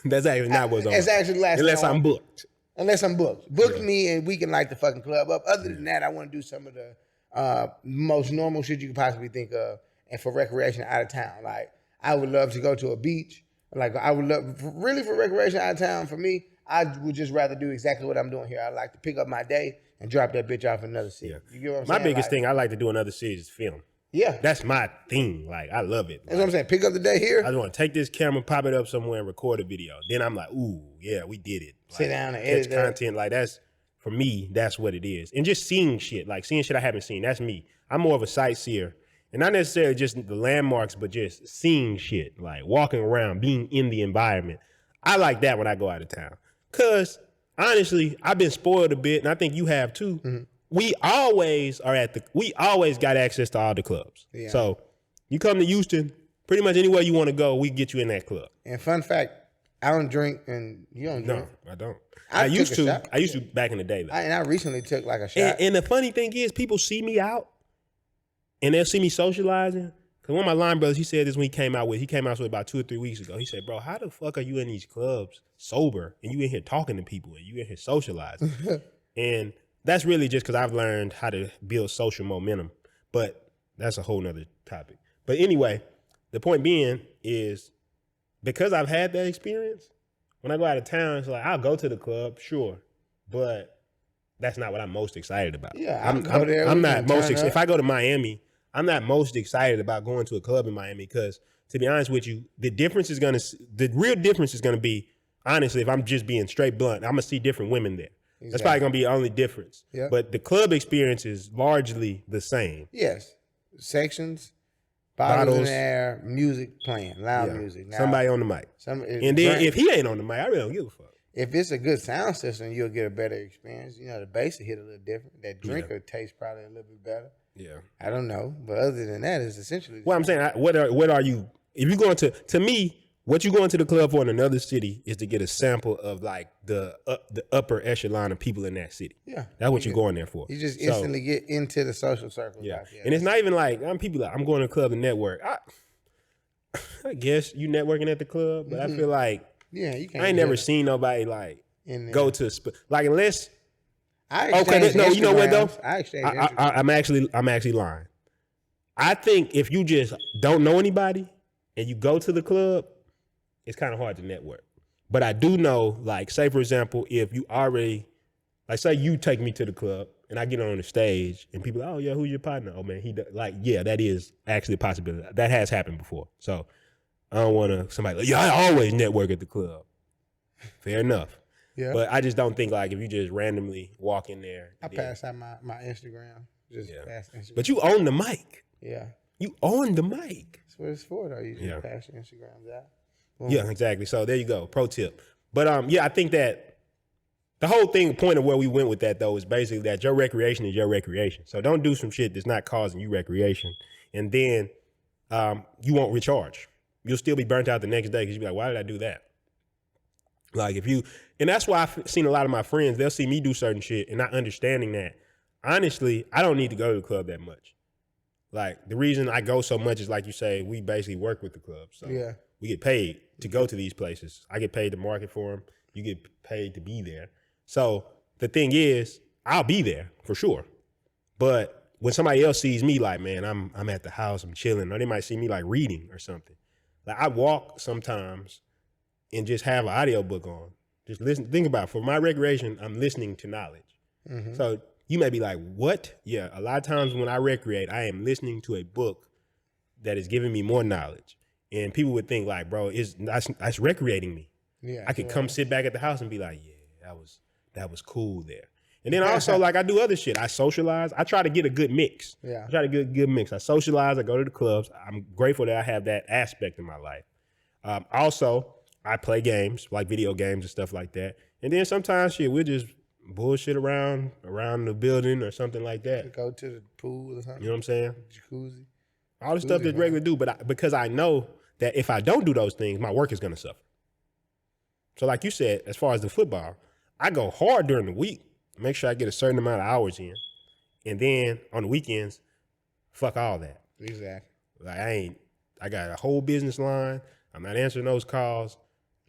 That's actually not what's on. It's actually unless I'm booked. Unless I'm booked. Book me and we can light the fucking club up. Other than that, I want to do some of the most normal shit you could possibly think of, and for recreation out of town. Like, I would love to go to a beach. Like, I would love, really for recreation out of town, for me, I would just rather do exactly what I'm doing here. I like to pick up my day and drop that bitch off in another city. Yeah. You get what I'm saying? My biggest thing I like to do in other cities is film. Yeah. That's my thing. Like, I love it. That's what I'm saying. Pick up the day here. I just want to take this camera, pop it up somewhere, and record a video. Then I'm like, ooh, yeah, we did it. Like, sit down and edit content. Like, that's, for me, that's what it is. And just seeing shit. Like, seeing shit I haven't seen. That's me. I'm more of a sightseer. And not necessarily just the landmarks, but just seeing shit. Like, walking around, being in the environment. I like that when I go out of town. Because, honestly, I've been spoiled a bit, and I think you have too. Mm-hmm. We always got access to all the clubs. Yeah. So you come to Houston, pretty much anywhere you want to go, we get you in that club. And fun fact, I don't drink, and you don't drink. No, I don't. I used to back in the day though. And I recently took like a shot. And the funny thing is, people see me out, and they'll see me socializing. Cause one of my line brothers, he said this when he came out with about 2 or 3 weeks ago. He said, bro, how the fuck are you in these clubs sober and you in here talking to people and you in here socializing? And that's really just because I've learned how to build social momentum. But that's a whole nother topic. But anyway, the point being is, because I've had that experience, when I go out of town, it's like, I'll go to the club, sure. But that's not what I'm most excited about. Yeah, I'm not most excited. If I go to Miami, I'm not most excited about going to a club in Miami, because, to be honest with you, the real difference is going to be, honestly, if I'm just being straight blunt, I'm going to see different women there. Exactly. That's probably going to be the only difference. Yep. But the club experience is largely the same. Yes. Sections, bottles in the air, music playing, loud music. Now, somebody on the mic. And then if he ain't on the mic, I really don't give a fuck. If it's a good sound system, you'll get a better experience. You know, the bass will hit a little different. That drink will taste probably a little bit better. Yeah. I don't know. But other than that, it's essentially... Well, I'm saying, what are you... If you're going to me, what you going to the club for in another city is to get a sample of, like, the upper echelon of people in that city. Yeah. That's what you're going there for. You just instantly get into the social circle. Yeah. And it's not even like, I'm going to the club to network. I guess you networking at the club, but I feel like... Yeah, you can't. I ain't never seen nobody, like, go to... like, unless... you know what, though? I'm actually lying. I think if you just don't know anybody and you go to the club, it's kind of hard to network. But I do know, like, say, for example, if you already, like, say you take me to the club and I get on the stage and people are like, oh, yeah, who's your partner? Oh, man, that is actually a possibility. That has happened before. So I don't want somebody like, yeah, I always network at the club. Fair enough. Yeah. But I just don't think, like, if you just randomly walk in there. I pass out my Instagram. Pass Instagram. But you own the mic. Yeah. You own the mic. That's what it's for, though. You just pass your Instagrams out. Boom. Yeah, exactly. So there you go. Pro tip. But I think that the whole point of where we went with that though is basically that your recreation is your recreation. So don't do some shit that's not causing you recreation, and then you won't recharge. You'll still be burnt out the next day because you'll be like, why did I do that? Like and that's why I've seen a lot of my friends, they'll see me do certain shit and not understanding that. Honestly, I don't need to go to the club that much. Like the reason I go so much is like you say, we basically work with the club. So we get paid to go to these places. I get paid to market for them. You get paid to be there. So the thing is, I'll be there for sure. But when somebody else sees me like, man, I'm at the house, I'm chilling, or they might see me like reading or something. Like I walk sometimes and just have an audiobook on. Just listen, think about it. For my recreation, I'm listening to knowledge. Mm-hmm. So you may be like, what? Yeah, a lot of times when I recreate, I am listening to a book that is giving me more knowledge. And people would think like, bro, that's recreating me. Yeah, I could come sit back at the house and be like, yeah, that was cool there. And then also like I do other shit. I socialize. I try to get a good mix. Yeah. I try to get a good mix. I socialize. I go to the clubs. I'm grateful that I have that aspect in my life. Also, I play games, like video games and stuff like that. And then sometimes we'll just bullshit around the building or something like that. Go to the pool or something. You know what I'm saying? Jacuzzi. All the stuff that regular do, but because I know that if I don't do those things, my work is going to suffer. So like you said, as far as the football, I go hard during the week, make sure I get a certain amount of hours in. And then on the weekends, fuck all that. Exactly. Like I got a whole business line. I'm not answering those calls.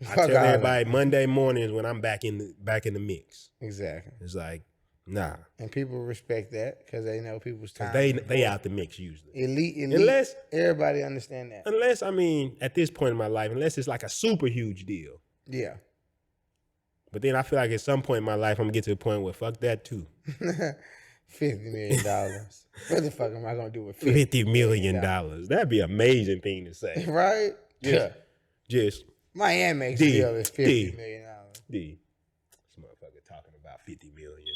I tell everybody Monday mornings when I'm back in the mix. Exactly. It's like, nah. And people respect that because they know people's time. They out the mix usually. Elite. Unless everybody understand that. Unless, I mean, at this point in my life, unless it's like a super huge deal. Yeah. But then I feel like at some point in my life, I'm gonna get to the point where fuck that too. $50 million. What the fuck am I gonna do with $50 million? That'd be an amazing thing to say. Right? Just Miami makes deal is $50 million. This motherfucker talking about $50 million.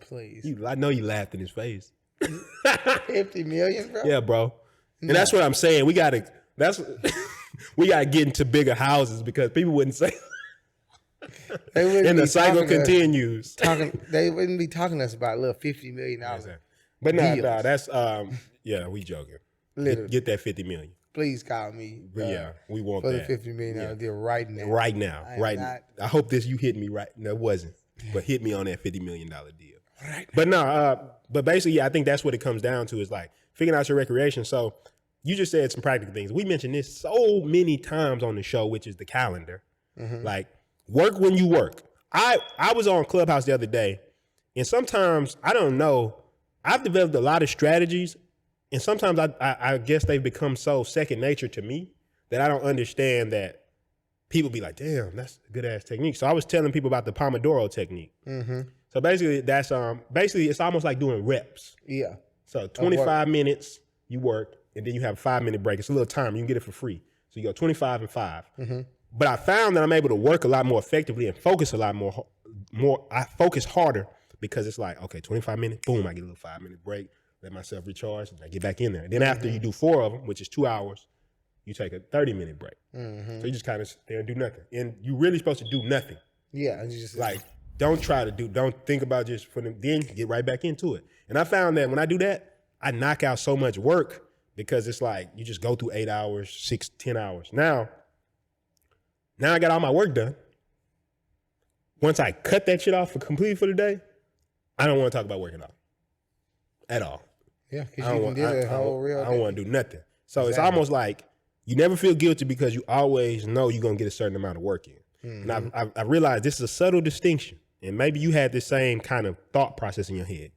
Please. I know you laughed in his face. $50 million, bro? Yeah, bro. And that's what I'm saying. We gotta get into bigger houses because people wouldn't say and the cycle continues. They wouldn't be talking to us about a little $50 million. But no, that's we joking. Literally. Get that $50 million. Please call me. We want for that. The $50 million deal right now. Right now. I hope you hit me right. No, it wasn't. But hit me on that $50 million deal. Right. But no, but basically, I think that's what it comes down to is like figuring out your recreation. So you just said some practical things. We mentioned this so many times on the show, which is the calendar. Mm-hmm. Like work when you work. I was on Clubhouse the other day, and sometimes, I don't know, I've developed a lot of strategies. And sometimes I guess they've become so second nature to me that I don't understand that people be like, damn, that's a good ass technique. So I was telling people about the Pomodoro technique. Mm-hmm. So basically that's it's almost like doing reps. Yeah. So 25 minutes you work and then you have a 5-minute break. It's a little time. You can get it for free. So you go 25 and 5. Mm-hmm. But I found that I'm able to work a lot more effectively and focus a lot more. I focus harder because it's like, okay, 25 minutes, boom, I get a little 5-minute break. Let myself recharge, and I get back in there. And then after you do 4 of them, which is 2 hours, you take a 30-minute break. Mm-hmm. So you just kind of stay and do nothing. And you're really supposed to do nothing. Yeah. You just like, don't think about just for them, then get right back into it. And I found that when I do that, I knock out so much work because it's like, you just go through 8 hours, 6, 10 hours. Now I got all my work done. Once I cut that shit off completely for the day, I don't want to talk about working out at all. Yeah, because you can do the whole real I don't want to do nothing. So It's almost like you never feel guilty because you always know you're going to get a certain amount of work in. Mm-hmm. And I realized this is a subtle distinction. And maybe you had the same kind of thought process in your head.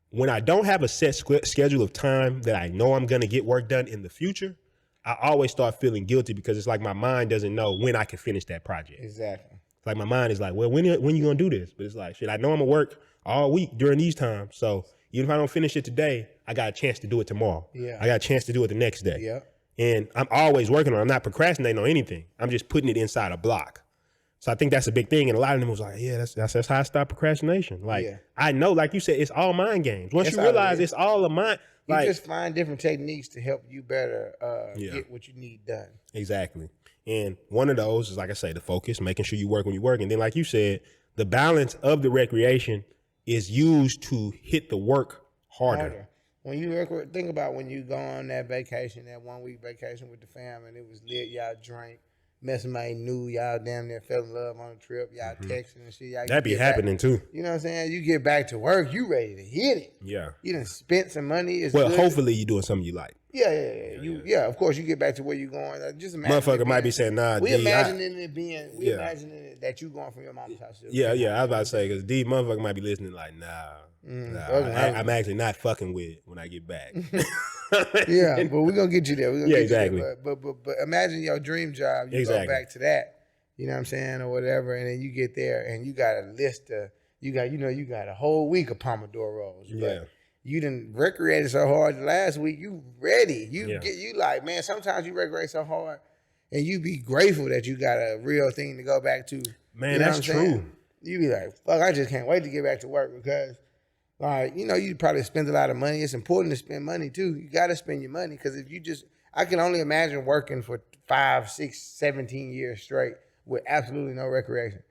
When I don't have a set schedule of time that I know I'm going to get work done in the future, I always start feeling guilty because it's like my mind doesn't know when I can finish that project. Exactly. It's like my mind is like, well, when you going to do this? But it's like, shit, I know I'm going to work all week during these times. So even if I don't finish it today, I got a chance to do it tomorrow. Yeah. I got a chance to do it the next day. Yeah. And I'm always working on it. I'm not procrastinating on anything. I'm just putting it inside a block. So I think that's a big thing. And a lot of them was like, yeah, that's how I stop procrastination. Like, I know, like you said, it's all mind games. Once you realize it's all a mind. You just find different techniques to help you better get what you need done. Exactly. And one of those is, like I say, the focus, making sure you work when you work. And then, like you said, the balance of the recreation is used to hit the work harder. When you think about when you go on that vacation, that 1 week vacation with the fam, and it was lit, y'all drank, met somebody new, y'all damn near fell in love on the trip, y'all texting and shit. Y'all That be happening too. You know what I'm saying? You get back to work, you ready to hit it. Yeah. You done spent some money. It's Well, good. hopefully you're doing something you like. Yeah. Of course, you get back to where you're going. Just imagine. Motherfucker might be saying, nah, we D, imagining it being. We imagining it that you going from your mom's house. Yeah. I was about to say, because D, motherfucker might be listening like, I'm actually not fucking with it when I get back. Yeah, but we're gonna get you there. We're gonna get exactly. you there. But imagine your dream job. You go back to that. You know what I'm saying, or whatever, and then you get there and you got a list of you got a whole week of Pomodoro rolls. But you done recreated so hard the last week. You ready? You like, man. Sometimes you recreate so hard, and you be grateful that you got a real thing to go back to. Man, you know that's true. You be like, fuck, I just can't wait to get back to work because. Like, you probably spend a lot of money. It's important to spend money too. You got to spend your money because if you I can only imagine working for 5, 6, 17 years straight with absolutely no recreation.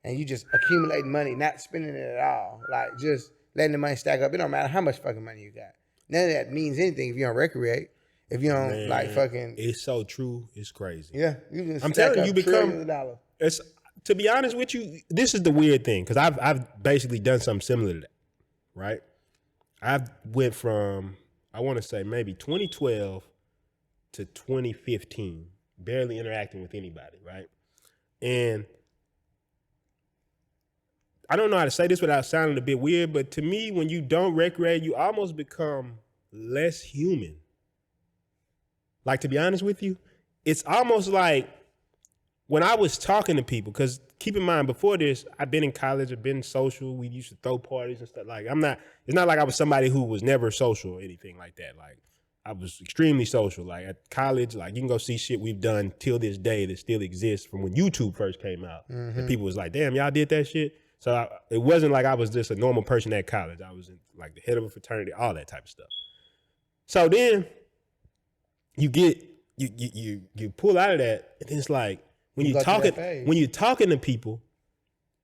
And you just accumulating money, not spending it at all. Like just letting the money stack up. It don't matter how much fucking money you got. None of that means anything if you don't recreate. If you don't like fucking. It's so true. It's crazy. Yeah. You I'm telling you, it's to be honest with you, this is the weird thing because I've basically done something similar to that. Right? I went from, I want to say maybe 2012 to 2015, barely interacting with anybody, right? And I don't know how to say this without sounding a bit weird, but to me, when you don't recreate, you almost become less human. Like, to be honest with you, it's almost like when I was talking to people, because keep in mind, before this, I've been in college, I've been social. We used to throw parties and stuff. Like, it's not like I was somebody who was never social or anything like that. Like, I was extremely social. Like, at college, like, you can go see shit we've done till this day that still exists from when YouTube first came out. And people was like, damn, y'all did that shit? So it wasn't like I was just a normal person at college. I was like the head of a fraternity, all that type of stuff. So then you pull out of that, and it's like, when you're talking to people,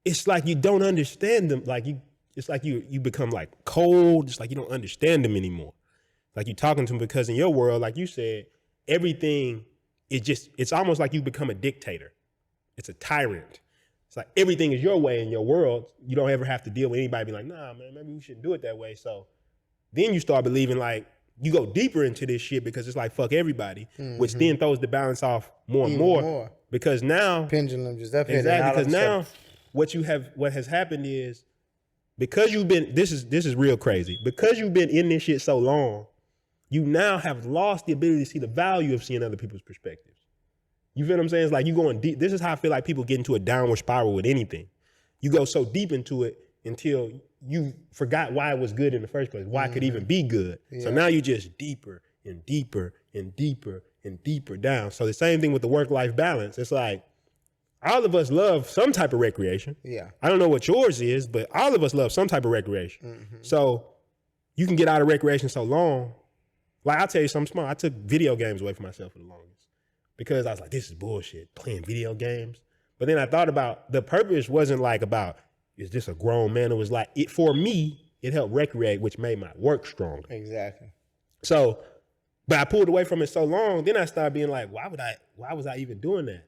it's like you don't understand them. Like it's like you become like cold. It's like you don't understand them anymore. Like you're talking to them because in your world, like you said, everything it's almost like you become a dictator. It's a tyrant. It's like everything is your way in your world. You don't ever have to deal with anybody being like, nah, man, maybe we shouldn't do it that way. So then you start believing like you go deeper into this shit because it's like fuck everybody, which then throws the balance off more and more. Because now pendulum just up here. Exactly. Because now what has happened is because you've been this is real crazy. Because you've been in this shit so long, you now have lost the ability to see the value of seeing other people's perspectives. You feel what I'm saying? It's like you going deep. This is how I feel like people get into a downward spiral with anything. You go so deep into it until you forgot why it was good in the first place, why it could even be good. Yeah. So now you just deeper and deeper and deeper and deeper down. So the same thing with the work-life balance. It's like all of us love some type of recreation. Yeah. I don't know what yours is, but all of us love some type of recreation. So you can get out of recreation so long. Like I'll tell you something small. I took video games away from myself for the longest because I was like, this is bullshit, playing video games. But then I thought about the purpose wasn't like about, is this a grown man? It was like, for me, it helped recreate, which made my work stronger. Exactly. So, but I pulled away from it so long, then I started being like, why was I even doing that?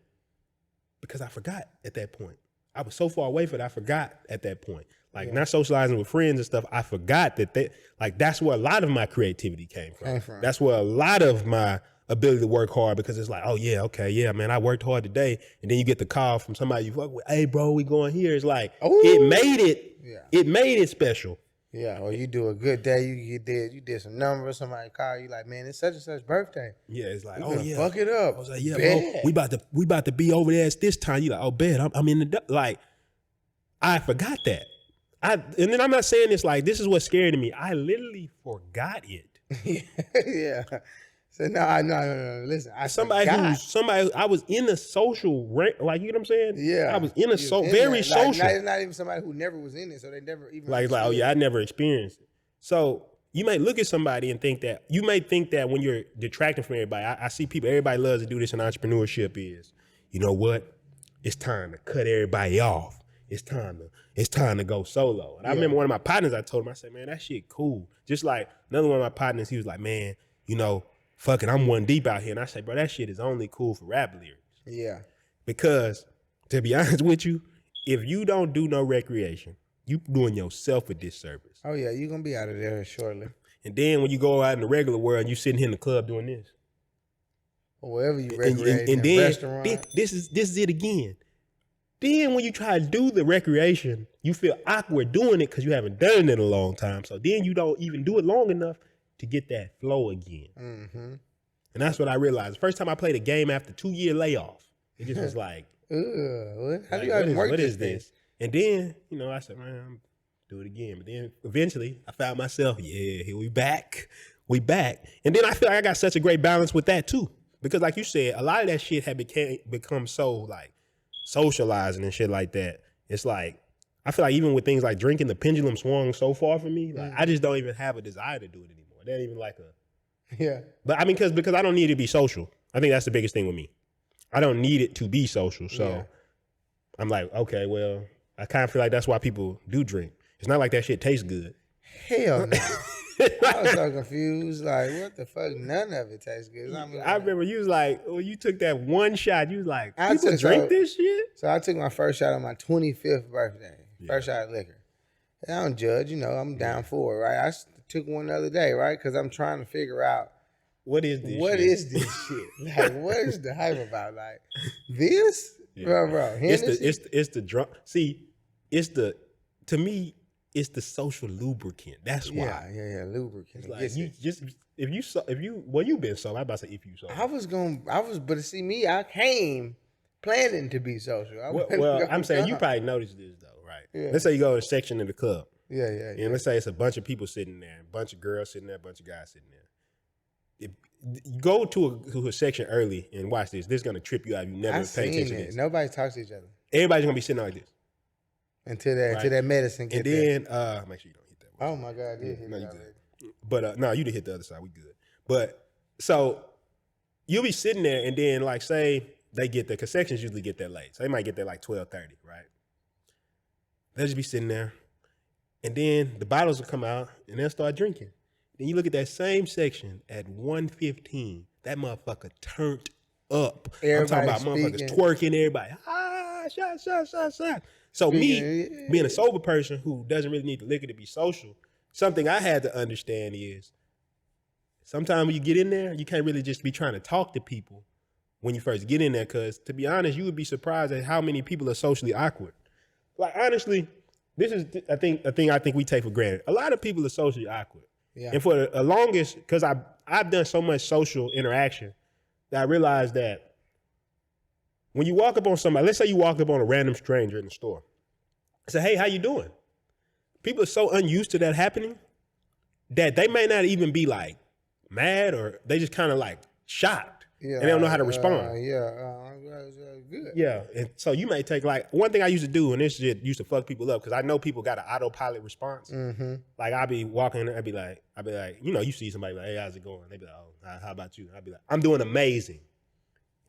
Because I forgot at that point. I was so far away from it, I forgot at that point. Like not socializing with friends and stuff, I forgot that that's where a lot of my creativity came from. That's where a lot of my ability to work hard, because it's like, oh yeah, okay, yeah, man, I worked hard today. And then you get the call from somebody you fuck with, hey bro, we going here. It's like, it made it special. Yeah, or you do a good day, you did some numbers, somebody call you like, man, it's such and such birthday. Yeah, it's like, fuck it up. I was like, yeah, bro, we about to be over there at this time. You like, oh, bet I'm in the like. I forgot that. And then I'm not saying this like this is what's scary to me. I literally forgot it. Yeah. So no. Listen, I was in a social like, you know what I'm saying? Yeah. I was in a very social. Not even somebody who never was in it, so they never even like oh yeah, I never experienced it. So you may look at somebody and think that when you're detracting from everybody, I see people, everybody loves to do this in entrepreneurship is, you know what? It's time to cut everybody off. it's time to go solo. And I remember one of my partners, I told him, I said, man, that shit cool. Just like another one of my partners, he was like, man, fuck it, I'm one deep out here. And I said, bro, that shit is only cool for rap lyrics. Yeah. Because to be honest with you, if you don't do no recreation, you doing yourself a disservice. Oh yeah, you're gonna be out of there shortly. And then when you go out in the regular world, you sitting here in the club doing this. Or wherever you recreate, and then restaurant. This is it again. Then when you try to do the recreation, you feel awkward doing it because you haven't done it in a long time. So then you don't even do it long enough to get that flow again. Mm-hmm. And that's what I realized. The first time I played a game after 2-year layoff, it just was like, what is this? And then, I said, man, I'm do it again. But then eventually I found myself, here we back. We back. And then I feel like I got such a great balance with that too. Because like you said, a lot of that shit had become so like socializing and shit like that. It's like, I feel like even with things like drinking, the pendulum swung so far from me. Like I just don't even have a desire to do it anymore. That ain't even like yeah. But I mean, because I don't need it to be social. I think that's the biggest thing with me. I don't need it to be social. So I'm like, okay, well, I kind of feel like that's why people do drink. It's not like that shit tastes good. Hell no. I was so confused. Like, what the fuck? None of it tastes good. I remember you was like, when you took that one shot, you was like, people drink this shit? So I took my first shot on my 25th birthday. First shot of liquor. And I don't judge, I'm down for it, right? I took one the other day, right? Because I'm trying to figure out what is this shit? Like, what is the hype about? Like, this? Yeah. Bro. It's the drunk. See, to me, it's the social lubricant. That's why. Yeah, lubricant. It's like you've been sober. I'm about to say if you sober. But see me, I came planning to be social. I'm saying you probably noticed this though, right? Yeah. Let's say you go to a section of the club. Yeah. And let's say it's a bunch of people sitting there, a bunch of girls sitting there, a bunch of guys sitting there. If you go to a section early and watch this. This is gonna trip you out. You never pay attention to this. Nobody talks to each other. Everybody's gonna be sitting like this. Until that medicine gets there. And then make sure you don't hit that one. Oh my God, I did hit that already. But no, you didn't hit the other side. We good. But so you'll be sitting there and then like say they get there, because sections usually get there late. So they might get there like 12:30, right? They'll just be sitting there. And then the bottles will come out and they'll start drinking. Then you look at that same section at 1:15, that motherfucker turned up. I'm talking about motherfuckers twerking, everybody, shot. So being a sober person who doesn't really need the liquor to be social, something I had to understand is sometimes when you get in there, you can't really just be trying to talk to people when you first get in there, because to be honest, you would be surprised at how many people are socially awkward. Like honestly, this is a thing I think we take for granted. A lot of people are socially awkward. Yeah. And for the longest, because I've done so much social interaction that I realized that when you walk up on somebody, let's say you walk up on a random stranger in the store, say, hey, how you doing? People are so unused to that happening that they may not even be like mad, or they just kind of like shocked and they don't know how to respond. Good. Yeah, and so you may take like, one thing I used to do, and this shit used to fuck people up, because I know people got an autopilot response. Mm-hmm. Like I'll be walking, I'd be like, you see somebody like, hey, how's it going? They be like, oh, how about you? I'd be like, I'm doing amazing.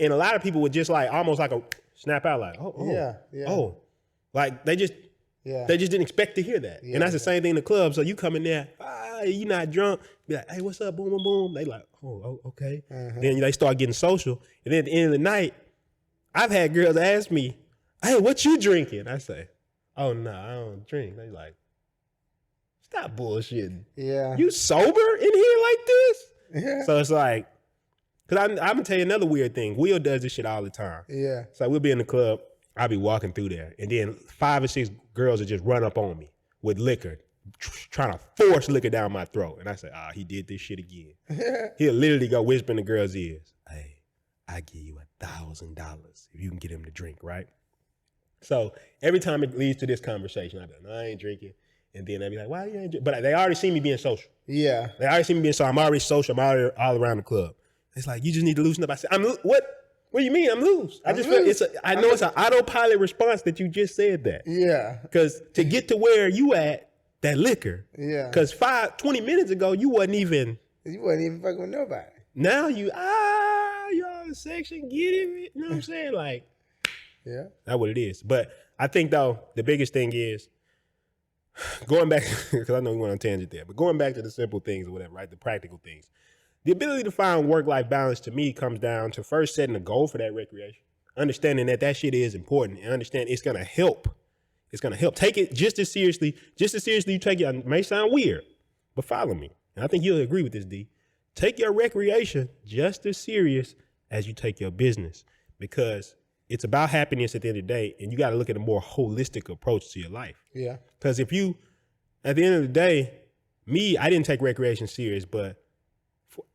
And a lot of people would just like almost like a snap out, like, oh, like they just didn't expect to hear that. And that's the same thing in the club. So you come in there, you not drunk, be like, hey, what's up? Boom, boom, boom. They like, oh, okay. Mm-hmm. Then they start getting social, and then at the end of the night, I've had girls ask me, hey, what you drinking? I say, oh no, I don't drink. They like, stop bullshitting. Yeah, you sober in here like this? Yeah. So it's like, because I'm gonna tell you another weird thing. Will does this shit all the time. Yeah. So we'll be in the club, I'll be walking through there, and then 5 or 6 girls will just run up on me with liquor, trying to force liquor down my throat. And I say, he did this shit again. He'll literally go whisper in the girl's ears, hey, I give you $1,000 if you can get him to drink, right? So every time it leads to this conversation, I be like, no, I ain't drinking. And then they be like, why you ain't drinking? But they already see me being social. Yeah. They already see me being social. I'm already social. I'm already all around the club. It's like, you just need to loosen up. I said, what do you mean I'm loose? I just feel it's an autopilot response that you just said that. Yeah. Because to get to where you at, that liquor. Yeah. Because 20 minutes ago, you wasn't even fucking with nobody. Now you on the section, get it. You know what I'm saying? Like, yeah, that's what it is. But I think though the biggest thing is going back, because I know we went on a tangent there, but going back to the simple things or whatever, right? The practical things. The ability to find work-life balance to me comes down to first setting a goal for that recreation, understanding that shit is important, and understand it's gonna help. It's gonna help. Take it just as seriously you take it. It may sound weird, but follow me. And I think you'll agree with this, D. Take your recreation just as serious as you take your business, because it's about happiness at the end of the day, and you got to look at a more holistic approach to your life. Yeah. Because if you, at the end of the day, I didn't take recreation serious, but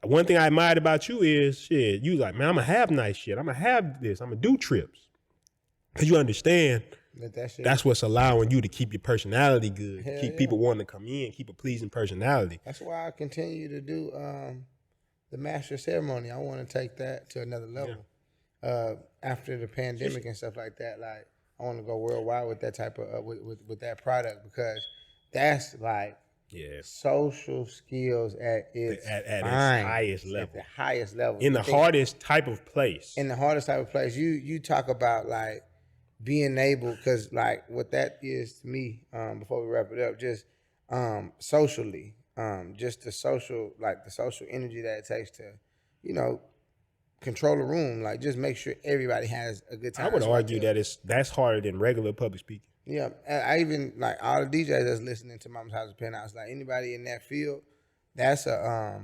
one thing I admired about you is, shit, you like, man, I'm going to have nice shit. I'm going to have this. I'm going to do trips. Because you understand that's what's allowing you to keep your personality good, keep people wanting to come in, keep a pleasing personality. That's why I continue to do the master ceremony. I want to take that to another level. Yeah. After the pandemic and stuff like that, like I want to go worldwide with that type of with that product, because that's like social skills at its highest level. At the highest level. In the hardest type of place. In the hardest type of place. You talk about like being able, because like what that is to me, before we wrap it up, just socially, just the social energy that it takes to, control a room, like just make sure everybody has a good time. I would argue that's harder than regular public speaking. Yeah, I even like all the DJs that's listening to Mama's House of Penthouse, like anybody in that field, that's I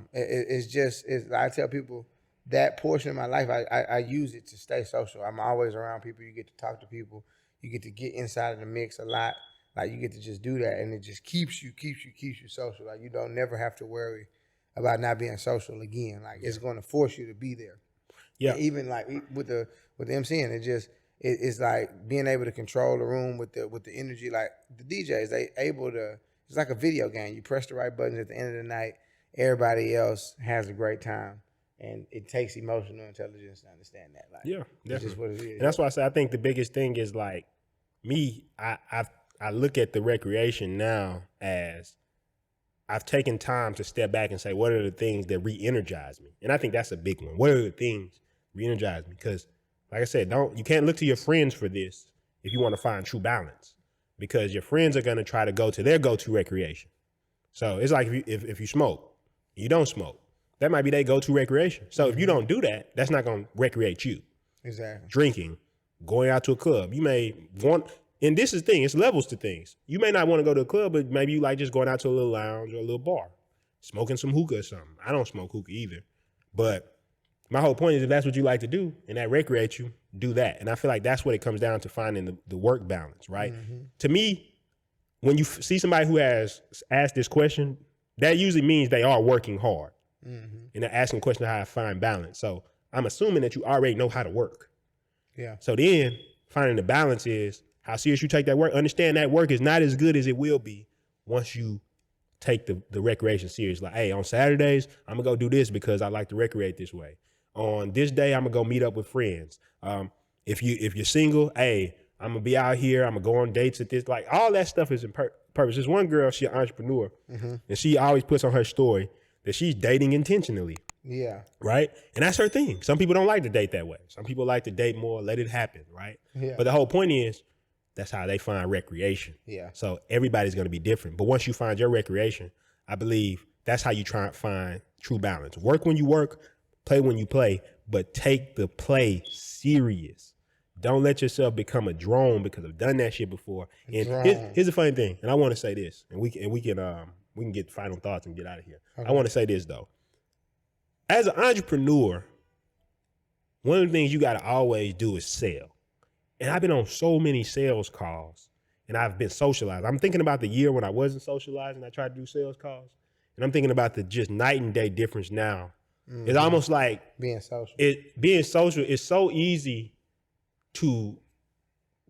tell people that portion of my life, I use it to stay social. I'm always around people. You get to talk to people. You get to get inside of the mix a lot. Like you get to just do that, and it just keeps you social. Like you don't never have to worry about not being social again. Like it's going to force you to be there. Yeah. And even like with the MCing, it's like being able to control the room with the energy. Like the DJs, they able to. It's like a video game. You press the right buttons at the end of the night. Everybody else has a great time, and it takes emotional intelligence to understand that. Like, yeah, that's just what it is. And that's why I say I think the biggest thing is like me. I look at the recreation now as I've taken time to step back and say, what are the things that re-energize me? And I think that's a big one. What are the things re-energize me? Because like I said, you can't look to your friends for this if you want to find true balance, because your friends are going to try to go to their go-to recreation. So it's like if you smoke, you don't smoke, that might be their go-to recreation. So if you don't do that, that's not going to recreate you. Exactly. Drinking, going out to a club. You may want, and this is the thing, it's levels to things. You may not want to go to a club, but maybe you like just going out to a little lounge or a little bar, smoking some hookah or something. I don't smoke hookah either. But my whole point is if that's what you like to do and that recreates you, do that. And I feel like that's what it comes down to, finding the work balance, right? Mm-hmm. To me, when you see somebody who has asked this question, that usually means they are working hard. Mm-hmm. And they're asking a question of how to find balance. So I'm assuming that you already know how to work. Yeah. So then finding the balance is how serious you take that work. Understand that work is not as good as it will be once you take the recreation serious. Like, hey, on Saturdays, I'm gonna go do this because I like to recreate this way. On this day, I'm gonna go meet up with friends. If you're single, hey, I'm gonna be out here. I'm gonna go on dates at this. Like all that stuff is in purpose. There's one girl, she's an entrepreneur, mm-hmm. and she always puts on her story that she's dating intentionally. Yeah. Right? And that's her thing. Some people don't like to date that way. Some people like to date more, let it happen, right? Yeah. But the whole point is that's how they find recreation. Yeah. So everybody's going to be different. But once you find your recreation, I believe that's how you try and find true balance. Work when you work, play when you play, but take the play serious. Don't let yourself become a drone, because I've done that shit before. And here's the funny thing, and I want to say this, and we can get final thoughts and get out of here. Okay. I want to say this though. As an entrepreneur, one of the things you got to always do is sell. And I've been on so many sales calls, and I've been socialized. I'm thinking about the year when I wasn't socialized and I tried to do sales calls, and I'm thinking about the just night and day difference now. Mm-hmm. It's almost like being social. Being social is so easy to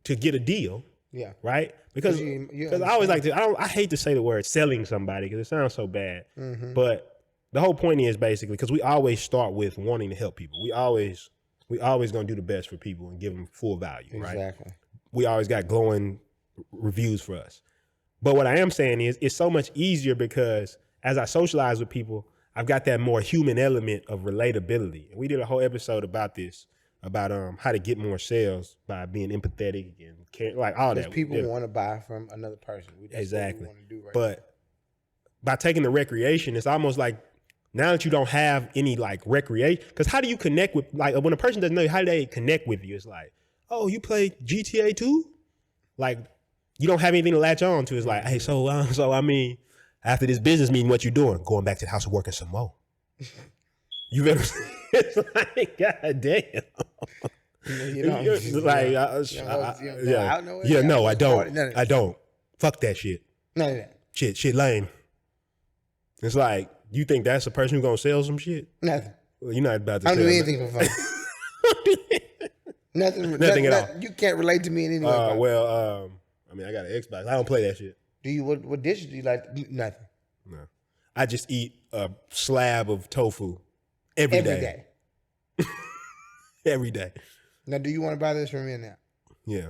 get a deal. Yeah. Right? Because I always like to, I hate to say the word selling somebody because it sounds so bad. Mm-hmm. But the whole point is basically, because we always start with wanting to help people. We always gonna do the best for people and give them full value, right? Exactly. We always got glowing reviews for us. But what I am saying is it's so much easier because as I socialize with people, I've got that more human element of relatability. And we did a whole episode about this about how to get more sales by being empathetic and care, like all that. People want to buy from another person. That's exactly. what we want to do right but now. By taking the recreation, it's almost like now that you don't have any like recreation, because how do you connect with, like when a person doesn't know you, how do they connect with you? It's like, oh, you play GTA 2? Like you don't have anything to latch on to. It's like, hey, so I mean, after this business meeting, what you doing? Going back to the house and working some more. You ever? It's like, god damn. No, I don't. I don't. Fuck that shit. None of that. Shit lame. It's like, you think that's the person who's gonna sell some shit? Nothing. Well, you're not about to. I don't do anything for fun. Nothing at all. You can't relate to me in any way. I mean, I got an Xbox. I don't play that shit. Do you? What dishes do you like? Nothing. No, I just eat a slab of tofu every day. Every day. Now, do you want to buy this from me now? Yeah.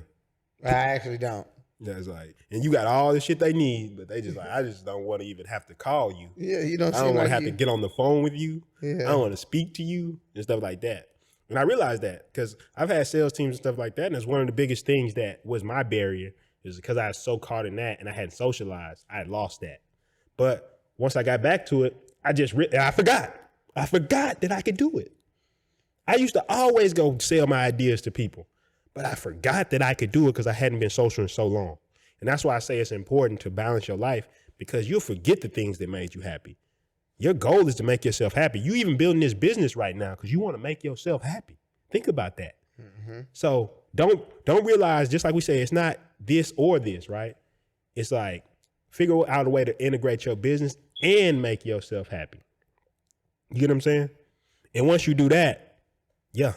I actually don't. Yeah, it's like, and you got all the shit they need, but they just like, I just don't want to even have to call you. Yeah, you don't. I don't want to have to get on the phone with you. Yeah. I don't want to speak to you and stuff like that. And I realized that because I've had sales teams and stuff like that, and it's one of the biggest things that was my barrier is because I was so caught in that and I hadn't socialized. I had lost that. But once I got back to it, I forgot. I forgot that I could do it. I used to always go sell my ideas to people, but I forgot that I could do it because I hadn't been social in so long. And that's why I say it's important to balance your life, because you'll forget the things that made you happy. Your goal is to make yourself happy. You even building this business right now because you want to make yourself happy. Think about that. Mm-hmm. So don't realize, just like we say, it's not this or this, right? It's like figure out a way to integrate your business and make yourself happy. You get what I'm saying? And once you do that, yeah,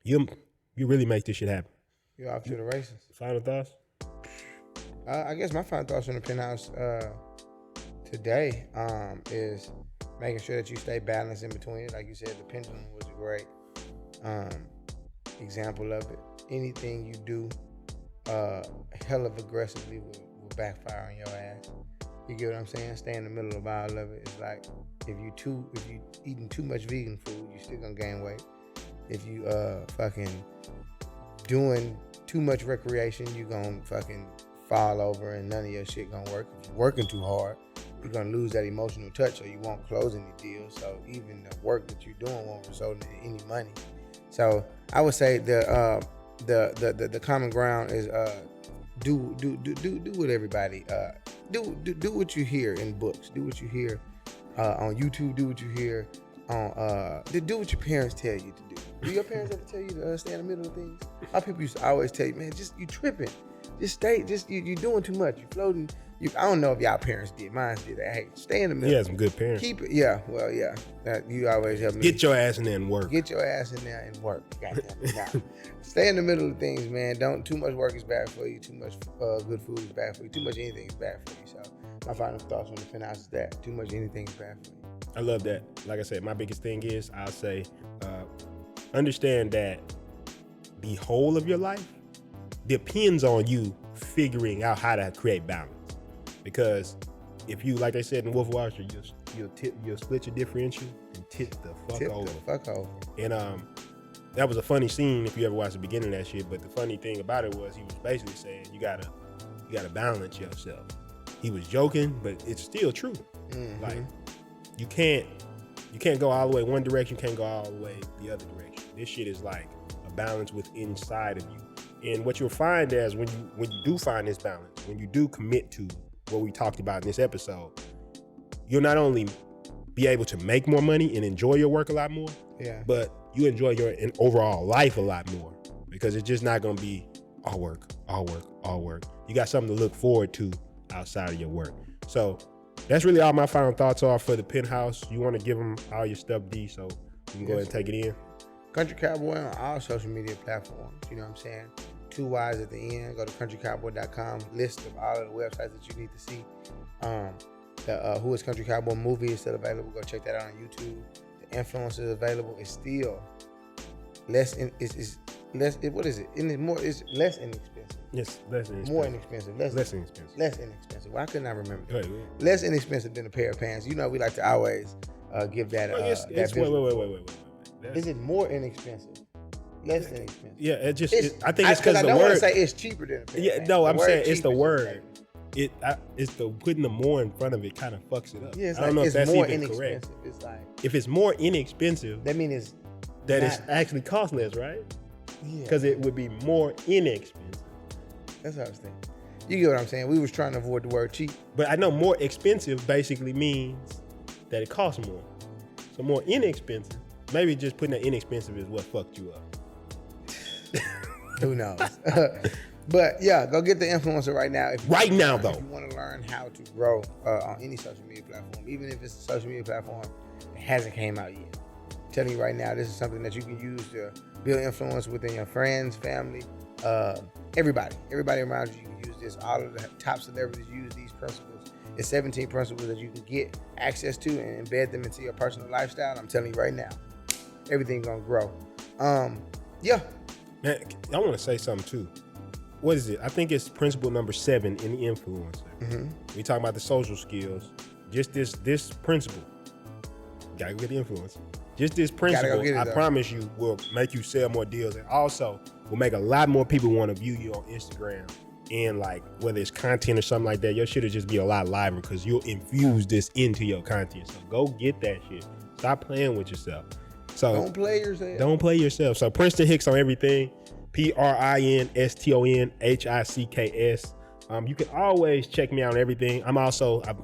you really make this shit happen. You're off to the races. Final thoughts? I guess my final thoughts on the Penthouse today is making sure that you stay balanced in between. Like you said, the pendulum was a great example of it. Anything you do hell of aggressively will backfire on your ass. You get what I'm saying? Stay in the middle of all of it. It's like if you eating too much vegan food, you're still gonna gain weight. If you fucking doing too much recreation, you're gonna fucking fall over and none of your shit gonna work. If you're working too hard, you're gonna lose that emotional touch, so you won't close any deals. So even the work that you're doing won't result in any money. So I would say the common ground is do what everybody do what you hear in books. Do what you hear on YouTube. Do what you hear on do what your parents tell you to do. Do your parents ever tell you to stay in the middle of things? My people used to always tell you, man, just you tripping. Just stay, you're doing too much. You floating. I don't know if y'all parents did. Mine did that. Hey, stay in the middle. You had some good parents. Keep it. Yeah. Well, yeah. You always help me. Get your ass in there and work. Get your ass in there and work. Goddamn it. Nah. Stay in the middle of things, man. Don't too much work is bad for you. Too much good food is bad for you. Too much anything is bad for you. So my final thoughts on the Penthouse is that too much anything is bad for you. I love that. Like I said, my biggest thing is I'll say understand that the whole of your life depends on you figuring out how to create balance. Because if you, like they said in Wolf of Wall Street, you'll split your differential and tip the fuck over. And that was a funny scene if you ever watched the beginning of that shit. But the funny thing about it was he was basically saying you gotta balance yourself. He was joking, but it's still true. Mm-hmm. Like you can't go all the way one direction, can't go all the way the other direction. This shit is like a balance within inside of you. And what you'll find is when you do find this balance, when you do commit to what we talked about in this episode, you'll not only be able to make more money and enjoy your work a lot more, but you enjoy your overall life a lot more, because it's just not going to be all work. You got something to look forward to outside of your work. So that's really all my final thoughts are for the Penthouse. You want to give them all your stuff, D, so you can go ahead and take it in. Country Cowboy on all social media platforms. You know what I'm saying? 2 Y's at the end. Go to countrycowboy.com. List of all of the websites that you need to see. The Who is Country Cowboy movie is still available. Go check that out on YouTube. The Influencer is available. It's still less inexpensive. Yes, less inexpensive. More inexpensive. Less inexpensive. Less inexpensive. Why couldn't I remember that? Less inexpensive than a pair of pants. You know, we like to always give that. Wait. Is it more inexpensive? less than expensive. Yeah, I think it's because I the don't want word. to say it's cheaper than a pair of Yeah, pants. no, The I'm word saying it's cheap the is word. negative. It's the putting the more in front of it kind of fucks it up. Yeah, it's I don't know if it's that's more even inexpensive. correct. It's like If it's more inexpensive, that means it's that not, it's actually cost less, right? yeah. Because it would be more inexpensive. That's what I was thinking. You get what I'm saying? We was trying to avoid the word cheap. But I know more expensive basically means that it costs more. So more inexpensive, maybe just putting that inexpensive is what fucked you up. Who knows? But yeah, go get the influencer right now. If you Right now, if though. you want to learn how to grow on any social media platform, even if it's a social media platform that hasn't came out yet, I'm telling you right now, this is something that you can use to build influence within your friends, family, everybody around you. You can use this. All of the top celebrities use these principles. It's 17 principles that you can get access to and embed them into your personal lifestyle. I'm telling you right now, everything's gonna grow. Yeah. Man, I want to say something too. What is it? I think it's principle number 7 in the influencer. Mm-hmm. We talk about the social skills. Just this principle. Gotta go get the influencer. Just this principle, get it, I though. promise you, will make you sell more deals, and also will make a lot more people want to view you on Instagram. And like whether it's content or something like that, your shit will just be a lot liver because you'll infuse this into your content. So go get that shit. Stop playing with yourself. So Don't play yourself. Don't play yourself. So Prinston Hicks on everything. PRINSTONHICKS. You can always check me out on everything. I've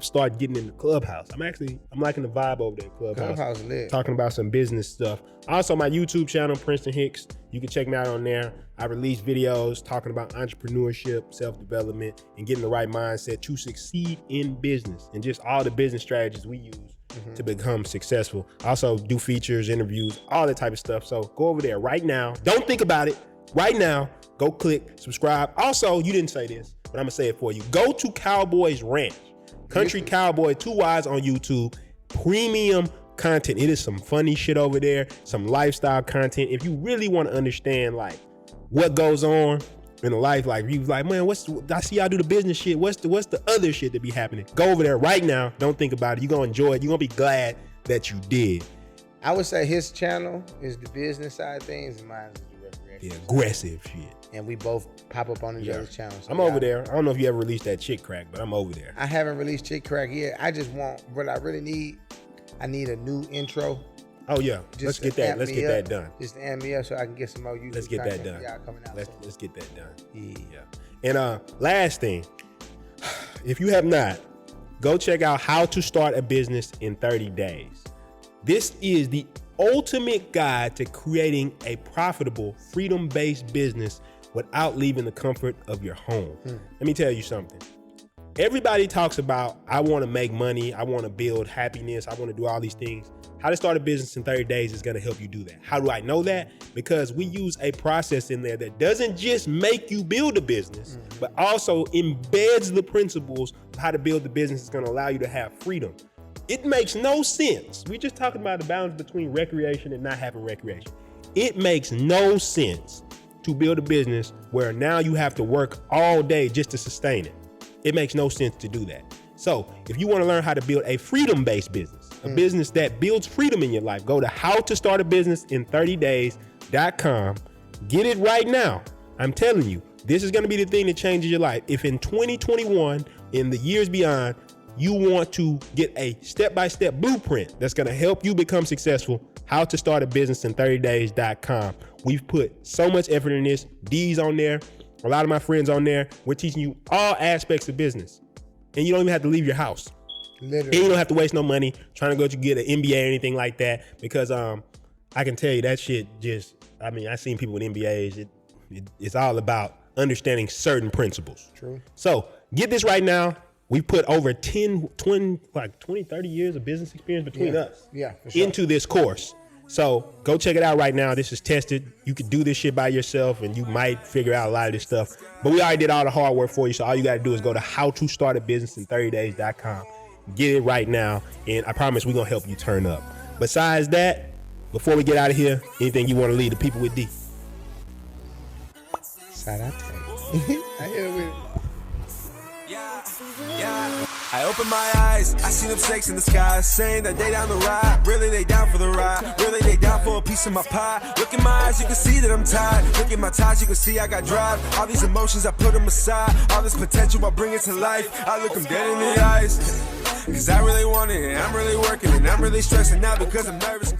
started getting in the Clubhouse. I'm liking the vibe over there, Clubhouse lit. Talking about some business stuff. Also, my YouTube channel, Prinston Hicks. You can check me out on there. I release videos talking about entrepreneurship, self-development, and getting the right mindset to succeed in business, and just all the business strategies we use to become successful. I also do features, interviews, all that type of stuff. So go over there right now. Don't think about it. Right now, go click, subscribe. Also, you didn't say this, but I'm gonna say it for you. Go to Cowboy's Ranch. Country Cowboy, 2 Y's on YouTube. Premium content. It is some funny shit over there, some lifestyle content. If you really want to understand like what goes on in life, like you like, man, I see y'all do the business shit. What's the other shit that be happening? Go over there right now. Don't think about it. You're gonna enjoy it. You're gonna be glad that you did. I would say his channel is the business side of things and mine is the recreation. The aggressive shit. And we both pop up on each other's channels. So I'm over there. I don't know if you ever released that chick crack, but I'm over there. I haven't released Chick Crack yet. I just want what I really need. I need a new intro. Oh yeah, let's get that. Let's get that done. Just to amp me up so I can get some more YouTube. Let's get that content done. for y'all coming out. Let's get that done. Yeah. And last thing, if you have not, go check out How to Start a Business in 30 Days. This is the ultimate guide to creating a profitable, freedom-based business without leaving the comfort of your home. Let me tell you something. Everybody talks about, I want to make money, I want to build happiness, I want to do all these things. How to Start a Business in 30 Days is going to help you do that. How do I know that? Because we use a process in there that doesn't just make you build a business, but also embeds the principles of how to build the business that's going to allow you to have freedom. It makes no sense. We're just talking about the balance between recreation and not having recreation. It makes no sense to build a business where now you have to work all day just to sustain it. It makes no sense to do that. So if you want to learn how to build a freedom-based business, a business that builds freedom in your life, go to howtostartabusinessin30days.com. Get it right now. I'm telling you, this is going to be the thing that changes your life. If in 2021, in the years beyond, you want to get a step-by-step blueprint that's going to help you become successful, howtostartabusinessin30days.com. We've put so much effort in this. D's on there, a lot of my friends on there. We're teaching you all aspects of business. And you don't even have to leave your house. Literally. And you don't have to waste no money trying to go to get an MBA or anything like that. Because I can tell you that shit just, I've seen people with MBAs. It's all about understanding certain principles. True. So get this right now. We put over 20, 30 years of business experience between us for sure. into this course. So go check it out right now. This is tested. You can do this shit by yourself and you might figure out a lot of this stuff. But we already did all the hard work for you. So all you got to do is go to howtostartabusinessin30days.com. Get it right now. And I promise we're going to help you turn up. Besides that, before we get out of here, anything you want to leave the people with, D? Shout out to you. I hear it with Yeah. I open my eyes, I see them snakes in the sky, saying that they down the ride. Really, they down for the ride. Really, they down for a piece of my pie. Look in my eyes, you can see that I'm tired. Look at my ties, you can see I got drive. All these emotions, I put them aside. All this potential, I bring it to life. I look them dead in the eyes. Cause I really want it, and I'm really working, and I'm really stressing out because I'm nervous.